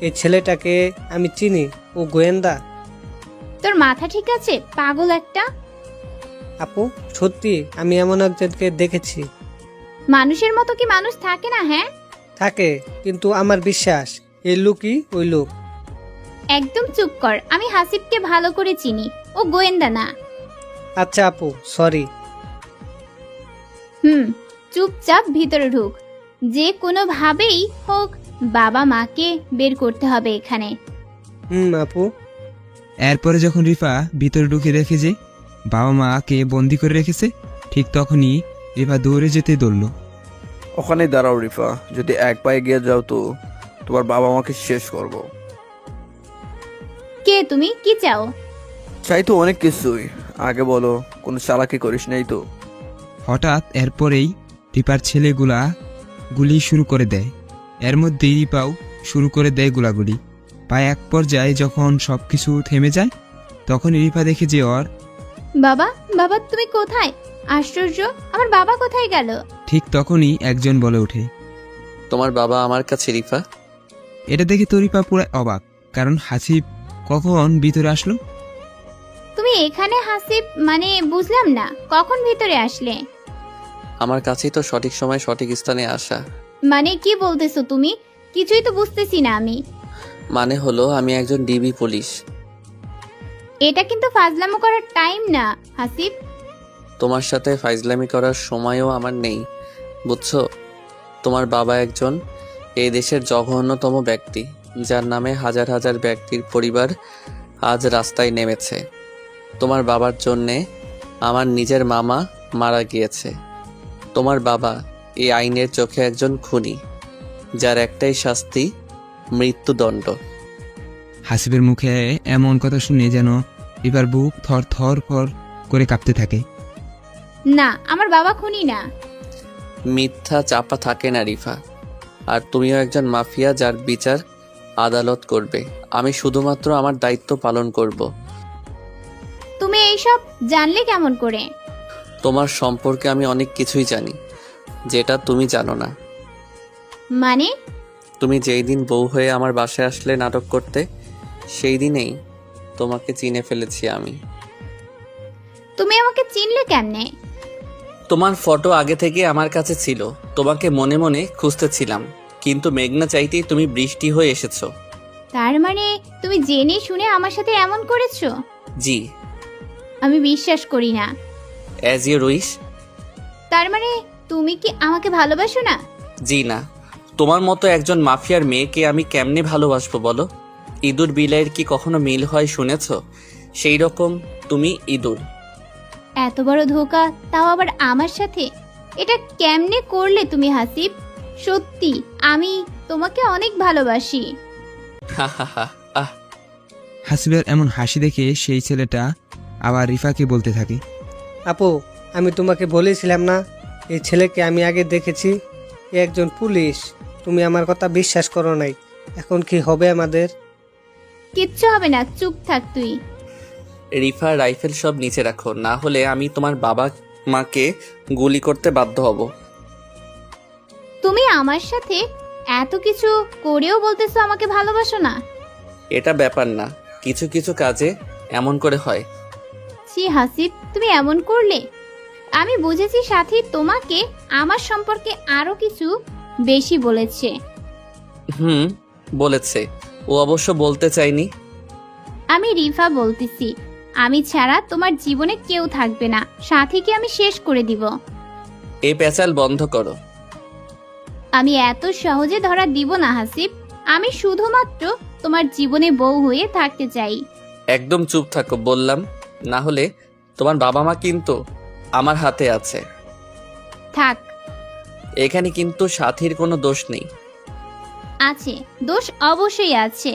এই ছেলেটাকে আমি চিনি, ও গোয়েন্দা। তোর মাথা ঠিক আছে পাগল একটা? আপু, সত্যি আমি এমন একজনকে দেখেছি। মানুষের মতো কি মানুষ থাকে না? হ্যাঁ থাকে, কিন্তু আমার বিশ্বাস এই লোকই ওই লোক। একদম চুপ কর, আমি হাসিবকে ভালো করে চিনি, ও গোয়েন্দা না। আচ্ছা আপু, সরি। চুপচাপ ভিতরে ঢুক, যে কোনো ভাবেই হোক বাবা মাকে বের করতে হবে এখানে। আপু। এরপরে যখন রিফা ভিতরে ঢুকে রেখে যে বাবা মাকে বন্দি করে রেখেছে, ঠিক তখনই রিফা দৌড়ে যেতে দৌড়ল। ওখানেই দাঁড়াও রিফা, যদি এক পায়ে গিয়ে যাও তো তোমার বাবা মাকে শেষ করব। কে তুমি, কি চাও? চাই তো অনেক কিছুই, আগে বলো, কোনো চালাকি করিস নাই তো? হঠাৎ এরপরেই রিপার ছেলেগুলা গুলি শুরু করে দেয়। এর মধ্যেই রিপাও শুরু করে দেয় গোলাগুলি। প্রায় এক পর্যায়ে যখন সবকিছু থেমে যায়, তখন রিপা দেখে যে ওর বাবা, বাবা তুমি কোথায়? আশ্চর্য, আমার বাবা কোথায় গেল? ঠিক তখনই একজন বলে ওঠে, তোমার বাবা আমার কাছে রিফা। এটা দেখে তো রিপা পুরো অবাক, কারণ হাসিব কখন ভিতরে আসলো। তুমি এখানে? হাসিব মানে বুঝলাম না, কখন ভিতরে আসলে? আমার কাছেই তো সঠিক সময় সঠিক স্থানে আসা। মানে কি বলতেছো তুমি? কিছুই তো বুঝতেছি না আমি। মানে হলো আমি একজন ডিবি পুলিশ। এটা কিন্তু ফাজলামো করার টাইম না হাসিব। তোমার সাথে ফাইজলামি করার সময়ও আমার নেই, বুঝছো? তোমার বাবা একজন এই দেশের জঘন্যতম ব্যক্তি, যার নামে হাজার হাজার ব্যক্তির পরিবার আজ রাস্তায় নেমেছে। তোমার বাবার জন্যে আমার নিজের মামা মারা গিয়েছে। তোমার বাবা এই আইনের চোখে একজন খুনি, যার একটাই শাস্তি মৃত্যুদণ্ড। হাসিবের মুখে এমন কথা শুনে যেন রিপার বুক থর থর থর করে কাঁপতে থাকে। না, আমার বাবা খুনি না। মিথ্যা চাপা থাকে না রিফা, আর তুমিও একজন মাফিয়া, যার বিচার আদালত করবে। আমি শুধুমাত্র আমার দায়িত্ব পালন করব। তুমি এইসব জানলে কেমন করে? তোমার সম্পর্কে আমি অনেক কিছুই জানি, যেটা তুমি জানো না। মানে? তুমি যেই দিন বউ হয়ে আমার বাসায় আসলে নাটক করতে, সেই দিনেই তোমাকে চিনে ফেলেছি আমি। তুমি আমাকে চিনলে কেমনে? তোমার ফটো আগে থেকে আমার কাছে ছিল, তোমাকে মনে মনে খুঁজতেছিলাম, কিন্তু মেঘনা চাইতেই তুমি বৃষ্টি হয়ে এসেছো। তার মানে তুমি জেনে শুনে আমার সাথে এমন করেছো? জি। আমি বিশ্বাস করি না। As you wish. তার মানে তুমি কি আমাকে ভালোবাসো না? জি না। তোমার মতো একজন মাফিয়ার মেয়েকে আমি কেমনে ভালোবাসবো বলো? ইঁদুর বিলাইয়ের কি কখনো মিল হয় শুনেছ? সেই রকম তুমি ইঁদুর। এত বড় ধোকা, তাও আবার আমার সাথে। এটা কেমনে করলে তুমি হাসিব? সত্যি আমি তোমাকে অনেক ভালোবাসি। হা হা হা। আহ। হাসিবের এমন হাসি দেখে সেই ছেলেটা আবার রিফাকে বলতে থাকে, আপু, আমি তোমাকে বলেছিলাম না এই ছেলেকে আমি আগে দেখেছি, এ একজন পুলিশ। তুমি আমার কথা বিশ্বাস করো নাই, এখন কি হবে আমাদের? কিচ্ছু হবে না, চুপ থাক তুই। রিফা, রাইফেল সব নিচে রাখো, না হলে আমি তোমার বাবা মাকে গুলি করতে বাধ্য হব। তুমি আমার সাথে এত কিছু করেও বলতেছো আমাকে ভালোবাসো না? এটা ব্যাপার না, কিছু কিছু কাজে এমন করে হয়। ছি হাসিব, তুমি এমন করলে? আমি বুঝেছি সাথী তোমাকে আমার সম্পর্কে আরো কিছু বেশি বলেছে। বলেছে। ও অবশ্য বলতে চাইনি। আমি রিফা বলতেছি, আমি ছাড়া তোমার জীবনে কেউ থাকবে না, সাথীকে আমি শেষ করে দিব। এই পেঁচাল বন্ধ করো। আমি এত সহজে ধরা দিব না হাসিব। আমি শুধুমাত্র তোমার জীবনে বউ হয়ে থাকতে চাই। একদম চুপ থাকো বললাম, না হলে তোমার বাবা মা কিন্তু আমার হাতে আছে। থাক। এখানে কিন্তু সাথীর কোনো দোষ নেই। আছে, দোষ অবশ্যই আছে।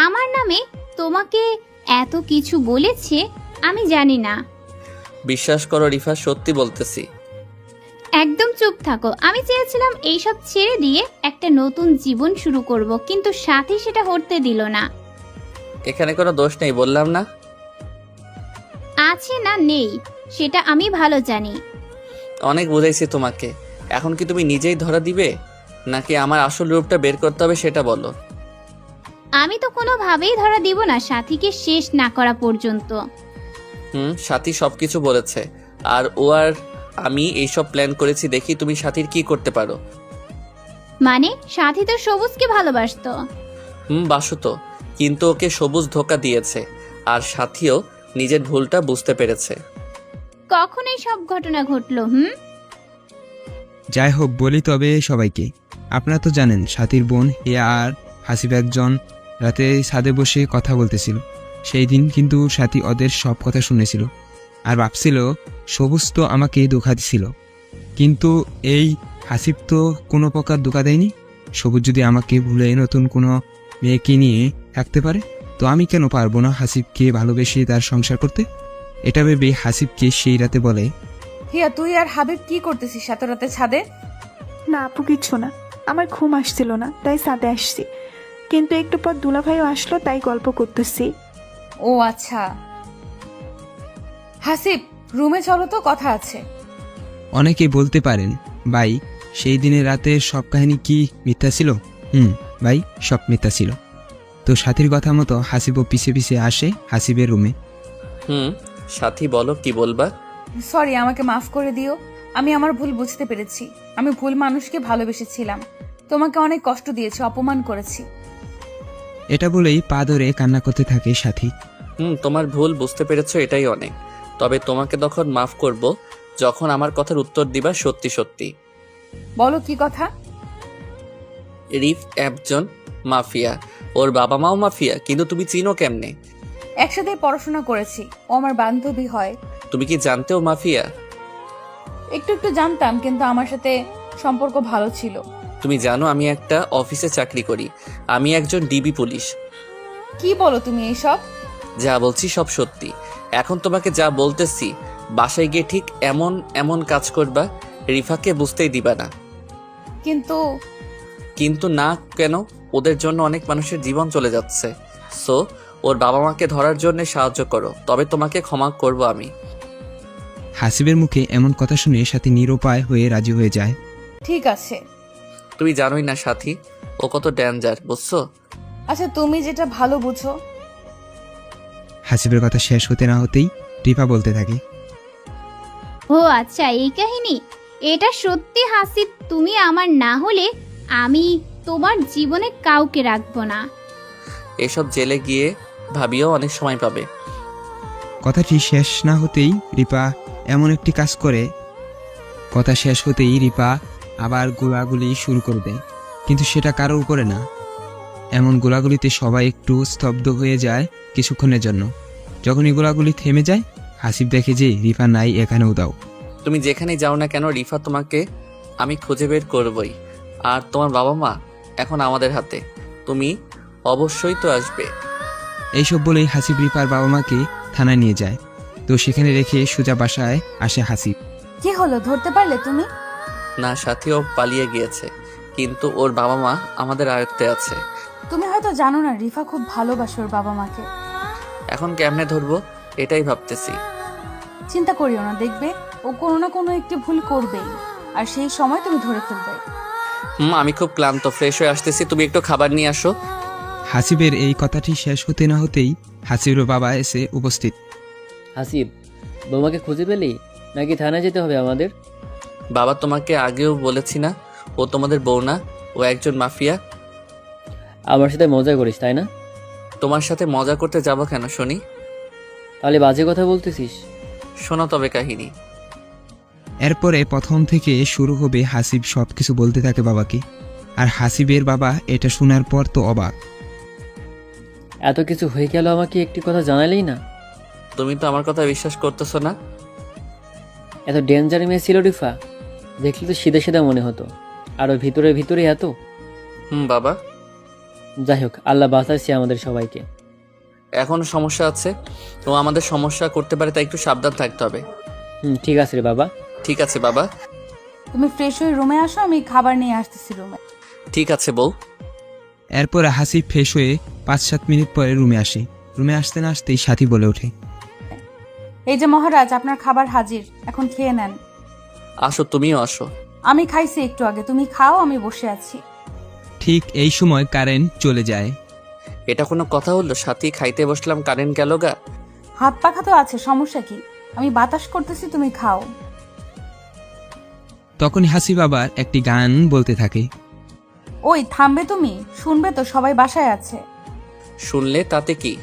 আমার নামে তোমাকে এত কিছু বলেছে আমি জানি না। বিশ্বাস করো রিফা, সত্যি বলতেছি। একদম চুপ থাকো। আমি চেয়েছিলাম এইসব ছেড়ে দিয়ে একটা নতুন জীবন শুরু করব, কিন্তু সাথী সেটা করতে দিল না। এখানে কোনো দোষ নেই বললাম না। আছে না নেই সেটা আমি ভালো জানি। অনেক বুঝাইছি তোমাকে, এখন কি তুমি নিজেই ধরা দিবে নাকি আমার আসল রূপটা বের করতে হবে সেটা বলো। আমি তো কোনোভাবেই ধরা দিব না সাথীকে শেষ না করা পর্যন্ত। সাথী সবকিছু বলেছে, আর ও আর আমি এইসব প্ল্যান করেছি, দেখি তুমি সাথীর কি করতে পারো। মানে সাথী তো সবুজকে ভালোবাসতো। বাসো তো, কিন্তু ওকে সবুজ ধোকা দিয়েছে, আর সাথীও নিজের ভুলটা বুঝতে পেরেছে। কখন এই সব ঘটনা ঘটলো? যাই হোক বলি তবে সবাইকে, আপনারা তো জানেন সাথীর বোন হিয়া আর হাসিব একজন রাতে ছাদে বসে কথা বলতেছিল। সেই দিন কিন্তু সাথী ওদের সব কথা শুনেছিল আর ভাবছিল সবুজ তো আমাকে ধোঁকা দিছিল, কিন্তু এই হাসিব তো কোনো প্রকার ধোঁকা দেয়নি। সবুজ যদি আমাকে ভুলে নতুন কোনো মেয়েকে নিয়ে থাকতে পারে, তো আমি কেন পারবো না হাসিবকে ভালোবেসে তার সংসার করতে? এটা ভেবে হাসিবকে সেই রাতে বলে, হিয়া তুই আর হাবিব কি করতেছিস এত রাতে ছাদে? না আপু, কিচ্ছু না। আমার ঘুম আসছিল না তাই ছাদে আসছি, কিন্তু একটু পর দুলাভাইও আসলো তাই গল্প করতেছি। ও আচ্ছা। হাসিব রুমে চলো তো, কথা আছে। অনেকেই বলতে পারেন ভাই সেই দিনের রাতে সব কাহিনী কি মিথ্যা ছিল? ভাই সব মিথ্যা ছিল। তো সাথীর কথা মতো হাসিবও পিছে পিছে আসে হাসিবের রুমে। সাথী বলো কি বলবা। সরি, আমাকে মাফ করে দিও। আমি আমার ভুল বুঝতে পেরেছি। আমি ভুল মানুষকে ভালোবেসেছিলাম, তোমাকে অনেক কষ্ট দিয়েছি, অপমান করেছি। এটা বলেই পা ধরে কান্না করতে থাকে সাথী। তোমার ভুল বুঝতে পেরেছো, এটাই অনেক। তবে তোমাকে তখন মাফ করব যখন আমার কথার উত্তর দিবা সত্যি সত্যি। বলো কি কথা? রিফ একজন মাফিয়া, ওর বাবা মাও মাফিয়া, কিন্তু তুমি চিনো কেমনে? একসাথে পড়াশোনা করেছি, ও আমার বান্ধবী হয়। তুমি কি জানতে ও মাফিয়া? একটু একটু জানতাম, কিন্তু আমার সাথে সম্পর্ক ভালো ছিল। তুমি জানো আমি একটা অফিসে চাকরি করি, আমি একজন ডিবি পুলিশ। কি বলো তুমি এইসব? যা বলছি সব সত্যি। এখন তোমাকে যা বলতেছি বাসায় গিয়ে ঠিক এমন এমন কাজ করবা, রিফাকে বুঝতেই দিবা না। কিন্তু না কেন? ওদের জন্য অনেক মানুষের জীবন চলে যাচ্ছে। সো ওর বাবা মাকে ধরার জন্য সাহায্য করো, তবে তোমাকে ক্ষমা করব আমি। হাসিবের মুখে এমন কথা শুনে সাথী নিরুপায় হয়ে রাজি হয়ে যায়। ঠিক আছে। তুমি জানোই না সাথী, ও কত ডেঞ্জার, বুঝছো? আচ্ছা তুমি যেটা ভালো বুঝো। হাসিবের কথা শেষ হতে না হতেই রিফা বলতে থাকে, ও আচ্ছা এই কাহিনী। এটা সত্যি হাসিব, তুমি আমার না হলে আমি তোমার জীবনে কাউকে রাখবো না। এসব জেলে গিয়ে ভাবিও অনেক সময় পাবে। কথাটি শেষ না হতেই রিপা এমন একটি কাজ করে। কথা শেষ হতেই রিপা আবার গোলাগুলি শুরু করে দেয়, কিন্তু সেটা কারোর উপরে না। এমন গোলাগুলিতে সবাই একটু স্তব্ধ হয়ে যায় কিছুক্ষণের জন্য। যখন এই গোলাগুলি থেমে যায়, হাসিব দেখে যে রিফা নাই এখানেও দাও। তুমি যেখানে যাও না কেন রিফা তোমাকে আমি খুঁজে বের করবই। আর তোমার বাবা মা এখন আমাদের হাতে, তুমি অবশ্যই তো আসবে। এইসব বলেই হাসিব রিফার বাবা মাকে থানায় নিয়ে যায়। তো সেখানে রেখে সোজা বাসায় আসে হাসিব। কি হলো, ধরতে পারলে তুমি? না, সাথীও পালিয়ে গিয়েছে, কিন্তু ওর বাবা মা আমাদের আয়ত্তে আছে। তুমি হয়তো জানো না, রিফা খুব ভালোবাসে ওর বাবা মাকে। এখন কেমনে ধরবো এটাই ভাবতেছি। চিন্তা করিও না, দেখবে ও কোনো না কোনো একটি ভুল করবেই, আর সেই সময় তুমি ধরে ফেলবে। আমি খুব ক্লান্ত, ফ্রেশ হয়ে আসতেছি, তুমি একটু খাবার নিয়ে আসো। হাসিবের এই কথাটি শেষ হতে না হতেই হাসিবের বাবা এসে উপস্থিত। হাসিব, বৌমাকে খুঁজে পেলি নাকি থানায় যেতে হবে আমাদের? বাবা তোমাকে আগেও বলেছি না ও তোমাদের বউ না, ও একজন মাফিয়া। আমার সাথে মজা করিস তাই না? তোমার সাথে মজা করতে যাব কেন শুনি? তাহলে বাজে কথা বলতেছিস? শোনো তবে কাহিনী। এরপরে প্রথম থেকে শুরু হবে। হাসিব সবকিছু বলতে থাকে বাবাকে, আর হাসিবের বাবা এটা শোনার পর তো অবাক। এত কিছু হয়ে গেল, আমাকে একটি কথা জানালেই না। তুমি তো আমার কথা বিশ্বাস করতেছো না। এত ডেঞ্জার মেয়ে ছিল রিফা? দেখলে তো সিধে সিধে মনে হতো, আর ওর ভিতরে ভিতরে এত। বাবা, যাই হোক, আল্লাহ বাঁচাইছে আমাদের সবাইকে। এখনো সমস্যা আছে, ও আমাদের সমস্যা করতে পারে, তাই একটু সাবধান থাকতে হবে। ঠিক আছে রে বাবা। ঠিক আছে বাবা। তুমি ফ্রেশ হয়ে রুমে আসো, আমি খাবার নিয়ে আসতেছি রুমে। ঠিক আছে বউ। এরপর হাসিব ফ্রেশ হয়ে 5-7 মিনিট পরে রুমে আসে। রুমে আসতে না আসতেই সাথী বলে ওঠে, এই যে মহারাজ, আপনার খাবার হাজির, এখন খেয়ে নেন। আসো, তুমিও আসো। আমি খাইছি একটু আগে, তুমি খাও, আমি বসে আছি। ঠিক এই সময় কারেন্ট চলে যায়। এটা কোনো কথা হলো? সাথী খাইতে বসলাম, কারেন্ট গেল গা। হাত পাখা তো আছে, সমস্যা কি? আমি বাতাস করতেছি, তুমি খাও। তখন হাসিব আবার একটি গান বলতে থাকে। ওই থামবে তুমি? শুনবে তো, সবাই বাসায় আছে। শুনলে তাতে কি?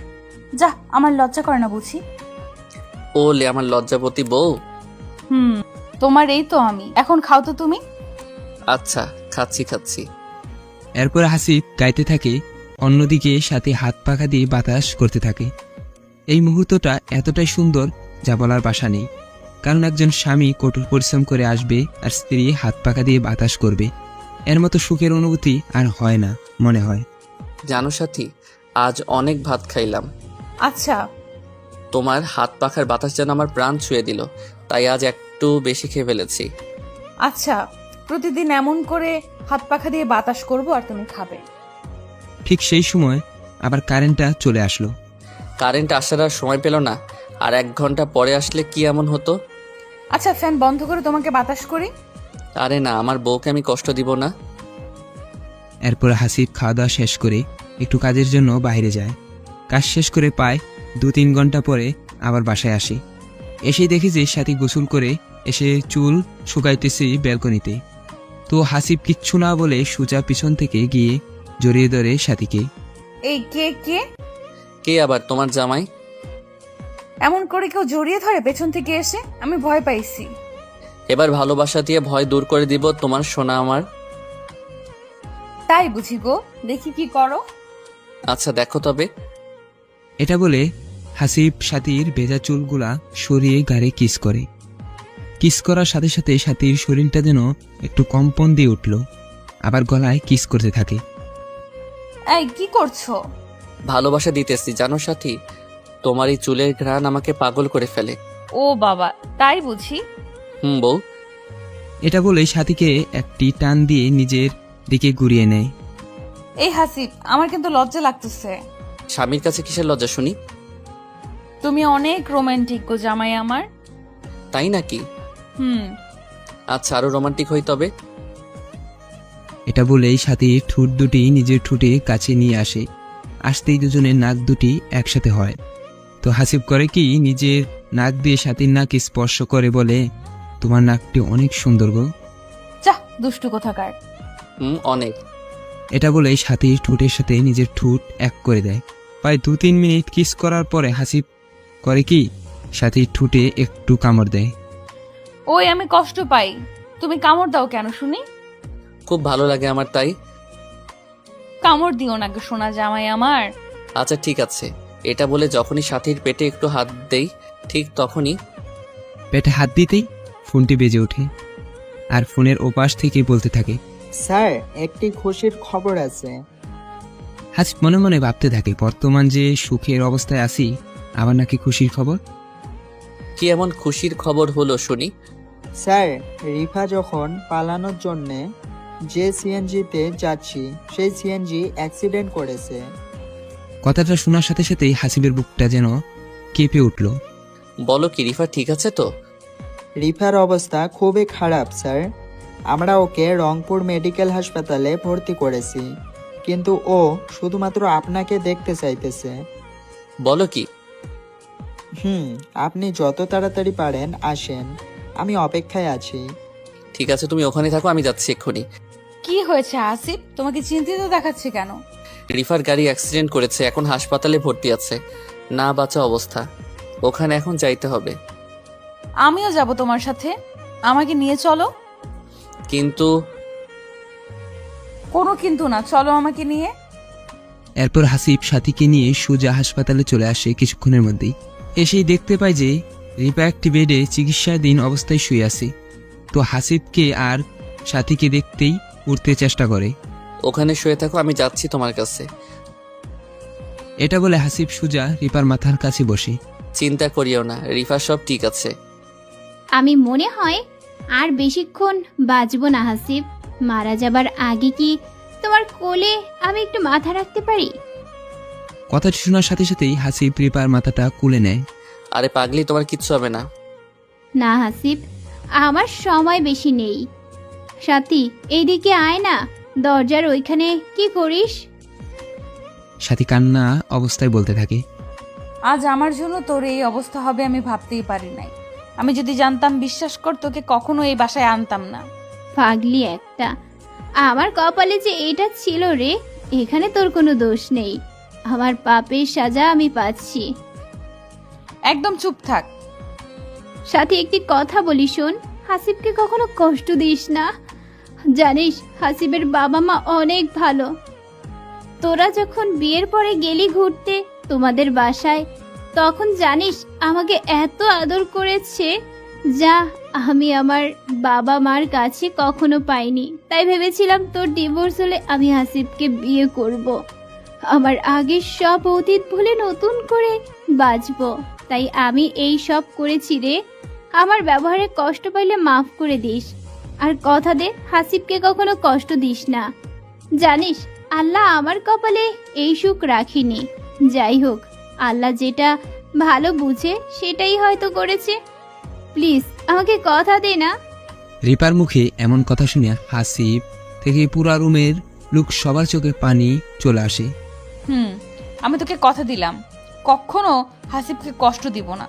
যা, আমার লজ্জা করে না বুঝি? ওলে আমার লজ্জাপতি বউ। তোমার এই তো আমি, এখন খাও তো তুমি। আচ্ছা, খাচ্ছি। এরপর হাসিব গাইতে থাকে, অন্যদিকে সাথে হাত পাখা দিয়ে বাতাস করতে থাকে। এই মুহূর্তটা এতটাই সুন্দর যা বলার ভাষা নেই, কারণ একজন স্বামী কঠোর পরিশ্রম করে আসবে আর স্ত্রী হাত পাখা দিয়ে বাতাস করবে। এর মতো সুখের অনুভূতি আর হয় না মনে হয়। জানো সাথী, আজ অনেক ভাত খাইলাম। আচ্ছা। তোমার হাত পাখার বাতাস যেন আমার প্রাণ ছুঁয়ে দিল, তাই আজ একটু বেশি খেয়ে ফেলেছি। আচ্ছা, প্রতিদিন এমন করে হাত পাখা দিয়ে বাতাস করব আর তুমি খাবে। ঠিক সেই সময় আবার কারেন্টটা চলে আসলো। কারেন্ট আসার আর সময় পেল না, আর 1 ঘন্টা পরে আসলে কি এমন হতো? আচ্ছা, ফ্যান বন্ধ করে তোমাকে বাতাস করি। আরে না, আমার বউকে আমি কষ্ট দিব না। এরপর হাসিব খাওয়া দাওয়া শেষ করে একটু কাজের জন্য বাইরে যায়। কাজ শেষ করে প্রায় 2-3 ঘন্টা পরে আবার বাসায় আসি। এসেই দেখি যে সাথী গোসল করে এসে চুল শুকাইতেছি ব্যালকনিতে। তো হাসিব কিচ্ছু না বলে সুজা পিছন থেকে গিয়ে জড়িয়ে ধরে সাথীকে। এই কে কে? কে আবার? তোমার জামাই। এমন করে কেউ জড়িয়ে ধরে পেছন থেকে এসে? আমি ভয় পাইছি। এবার ভালোবাসা দিয়ে ভয় দূর করে দিব তোমার সোনা আমার। তাই বুঝি গো, দেখি কি করো। আচ্ছা দেখো তবে। এটা বলে হাসিব সাথীর ভেজা চুলগুলা সরিয়ে গাড়ি কিস করে। কিস করার সাথে সাথে সাথীর শরীরটা যেন একটু কম্পন দিয়ে উঠল, আবার গলায় কিস করতে থাকে। এই কি করছো? ভালোবাসা দিতেছি জানো সাথী, তোমার এই চুলের ঘ্রাণ আমাকে পাগল করে ফেলে। ও বাবা, তাই বুঝি? বউ। এটা বলে সাথীকে একটি টান দিয়ে নিজের দিকে ঘুরিয়ে নেয়। এই হাসিব, আমার কিন্তু লজ্জা লাগতেছে। স্বামীর কাছে কিসের লজ্জা শুনি? তুমি অনেক রোমান্টিক গো জামাই আমার। তাই নাকি? আচ্ছা, আরো রোমান্টিক হই তবে। এটা বলেই সাথী ঠোঁট দুটি নিজের ঠোঁটে কাছে নিয়ে আসে। আসতেই দুজনের নাক দুটি একসাথে হয়। তো হাসিব করে কি, নিজের নাক দিয়ে সাথীর নাক স্পর্শ করে বলে, তোমার নাকটি অনেক সুন্দর গো। যা, দুষ্টু কোথাকার। অনেক। এটা বলেই সাথীর ঠোঁটের সাথে নিজের ঠোঁট এক করে দেয়। প্রায় 2-3 মিনিট কিস করার পরে হাসিব করে কি, সাথীর ঠোঁটে একটু কামড় দেয়। ওই আমি কষ্ট পাই, তুমি কামড় দাও কেন শুনি? খুব ভালো লাগে আমার, তাই। কামড় দিও না গো সোনা জামাই আমার। আচ্ছা ঠিক আছে। এটা বলে যখনই সাথীর পেটে একটু হাত দেই, ঠিক তখনই পেটে হাত দিতেই ফোনটি বেজে ওঠে, আর ফোনের ওপাশ থেকে বলতে থাকে, স্যার একটি খুশির খবর আছে। হাসিব মনে মনে ভাবতে থাকে, বর্তমান যে সুখের অবস্থায় আছি, আবার নাকি খুশির খবর। কি এমন খুশির খবর হলো শুনি? স্যার, রিফা যখন পালানোর জন্যে যে সিএনজিতে যাচ্ছি, সেই সিএনজি অ্যাক্সিডেন্ট করেছে। কথাটা শোনার সাথে সাথেই হাসিবের বুকটা যেন কেঁপে উঠল। বলো কি, রিফা ঠিক আছে তো? রিফার অবস্থা খুবই খারাপ স্যার। আমরা ওকে রংপুর মেডিকেল হাসপাতালে ভর্তি করেছি, কিন্তু ও শুধুমাত্র আপনাকে দেখতে চাইতেছে। বলো কি? আপনি যত তাড়াতাড়ি পারেন আসেন, আমি অপেক্ষায় আছি। ঠিক আছে, তুমি ওখানে থাকো, আমি যাচ্ছি এক্ষুনি। কি হয়েছে আসিফ, তোমাকে চিন্তিত দেখাচ্ছে কেন? রিফার গাড়ি অ্যাক্সিডেন্ট করেছে, এখন হাসপাতালে ভর্তি আছে, না বাঁচা অবস্থা। ওখানে এখন যাইতে হবে। আমিও যাব তোমার সাথে, আমাকে নিয়ে চলো। কিন্তু কোনো কিন্তু না, চলো আমাকে নিয়ে। এরপর হাসিব সাথীকে নিয়ে সোজা হাসপাতালে চলে আসে কিছুক্ষণের মধ্যেই। এসেই দেখতে পায় যে রিপা একটি বেডে চিকিৎসাধীন অবস্থায় শুয়ে আছে। তো হাসিবকে আর সাথীকে দেখতেই উঠতে চেষ্টা করে। ওখানে শুয়ে থাকো, আমি যাচ্ছি তোমার কাছে। এটা বলে হাসিব সুজা রিপার মাথার কাছে বসে। চিন্তা করিও না, রিফা সব ঠিক আছে। আমি মনে হয় আর বেশিক্ষণ বাঁচবো না হাসিব। মারা যাবার আগে কি তোমার কোলে আমি একটু মাথা রাখতে পারি? কথাটি শোনার সাথে সাথেই হাসিব রিপার মাথাটা কুলে নেয়। আরে পাগলি, তোমার কিচ্ছু হবে না। না হাসিব, আমার সময় বেশি নেই। সাথী, এইদিকে আয় না, দরজার ওইখানে কি করিস? সাথী কান্না অবস্থায় বলতে থাকে, আজ আমার জন্য তোর এই অবস্থা হবে আমি ভাবতেই পারি নাই। আমি যদি জানতাম, বিশ্বাস কর, তোকে কখনো এই বাসায় আনতাম না। পাগলি একটা, আমার কপালে যে এটা ছিল রে, এখানে তোর কোনো দোষ নেই। আমার পাপের সাজা আমি পাচ্ছি। একদম চুপ থাক। সাথে একটি কথা বলি শোন, হাসিবকে কখনো কষ্ট দিস না। জানিস হাসিবের বাবা মা অনেক ভালো। তোরা যখন বিয়ের পরে গেলি ঘুরতে তোমাদের বাসায়, তখন জানিস আমাকে এত আদর করেছে যা আমি আমার বাবা মার কাছে কখনো পাইনি। তাই ভেবেছিলাম তোর ডিভোর্স হলে আমি হাসিবকে বিয়ে করব। আমার আগের সব অতীত ভুলে নতুন করে বাঁচবো। তাই আমি এই সব করেছি রে। আমার ব্যবহারে কষ্ট পাইলে মাফ করে দিস। আর কথা দে, হাসিবকে কখনো কষ্ট দিস না। জানিস আল্লাহ আমার কপালে এই সুখ রাখিনি। যাই হোক, আল্লাহ যেটা ভালো বুঝে সেটাই হয়তো করেছে। প্লিজ আমাকে কথা দে না। রিপার মুখে এমন কথা শুনে হাসিব থেকে পুরা রুমের লোক সবার চোখে পানি চলে আসে। আমি তোকে কথা দিলাম, কখনো হাসিবকে কষ্ট দিব না,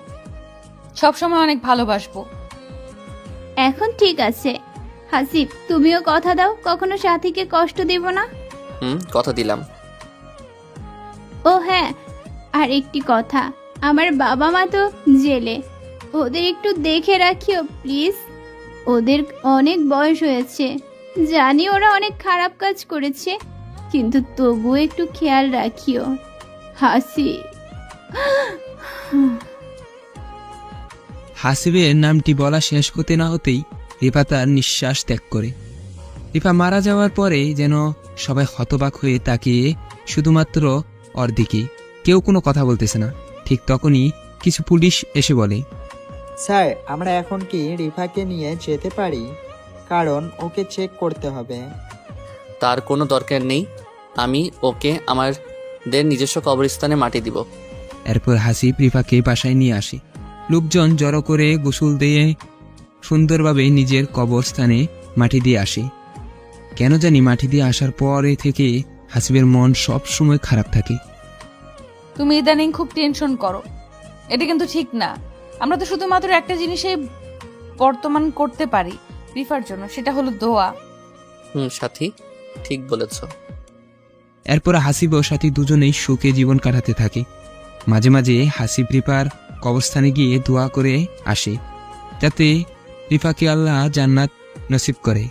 সবসময় অনেক ভালোবাসবো। এখন ঠিক আছে হাসিব, তুমিও কথা দাও কখনো সাথীকে কষ্ট দেব না। কথা দিলাম। ও হ্যাঁ, আর একটি কথা, আমার বাবা মা তো জেলে, ওদের একটু দেখে রাখিও প্লিজ। ওদের অনেক বয়স হয়েছে, জানি ওরা অনেক খারাপ কাজ করেছে, কিন্তু তবুও একটু খেয়াল রাখিও। হাসি। হাসিবের নামটি বলা শেষ হতে না হতেই রিপা তার নিঃশ্বাস ত্যাগ করে। রিপা মারা যাওয়ার পরে যেন সবাই হতবাক হয়ে তাকিয়ে শুধুমাত্র ওর দিকে, কেউ কোনো কথা বলতেছে না। ঠিক তখনই কিছু পুলিশ এসে বলে, স্যার, আমরা এখন কি রিফাকে নিয়ে যেতে পারি? কারণ ওকে চেক করতে হবে। তার কোনো দরকার নেই, আমি ওকে আমাদের নিজস্ব কবরস্থানে মাটি দিব। এরপর হাসিব রিফাকে বাসায় নিয়ে আসে। লোকজন জড়ো করে গোসল দিয়ে সুন্দরভাবে নিজের কবরস্থানে মাটি দিয়ে আসে। কেন জানি মাটি দিয়ে আসার পরে থেকে হাসিবের মন সব সময় খারাপ থাকে। তুমি ইদানিং খুব টেনশন করো, এটা কিন্তু ঠিক না। আমরা তো শুধুমাত্র একটা জিনিসে বর্তমান করতে পারি রিফার জন্য, সেটা হলো দোয়া। সাথী, ঠিক বলেছ। এরপর হাসিব ও সাথী দুজনেই সুখে জীবন কাটাতে থাকে। মাঝে মাঝে হাসিব রিফার কবরস্থানে গিয়ে দোয়া করে আসে, যাতে রিফাকে আল্লাহ জান্নাত নসিব করে।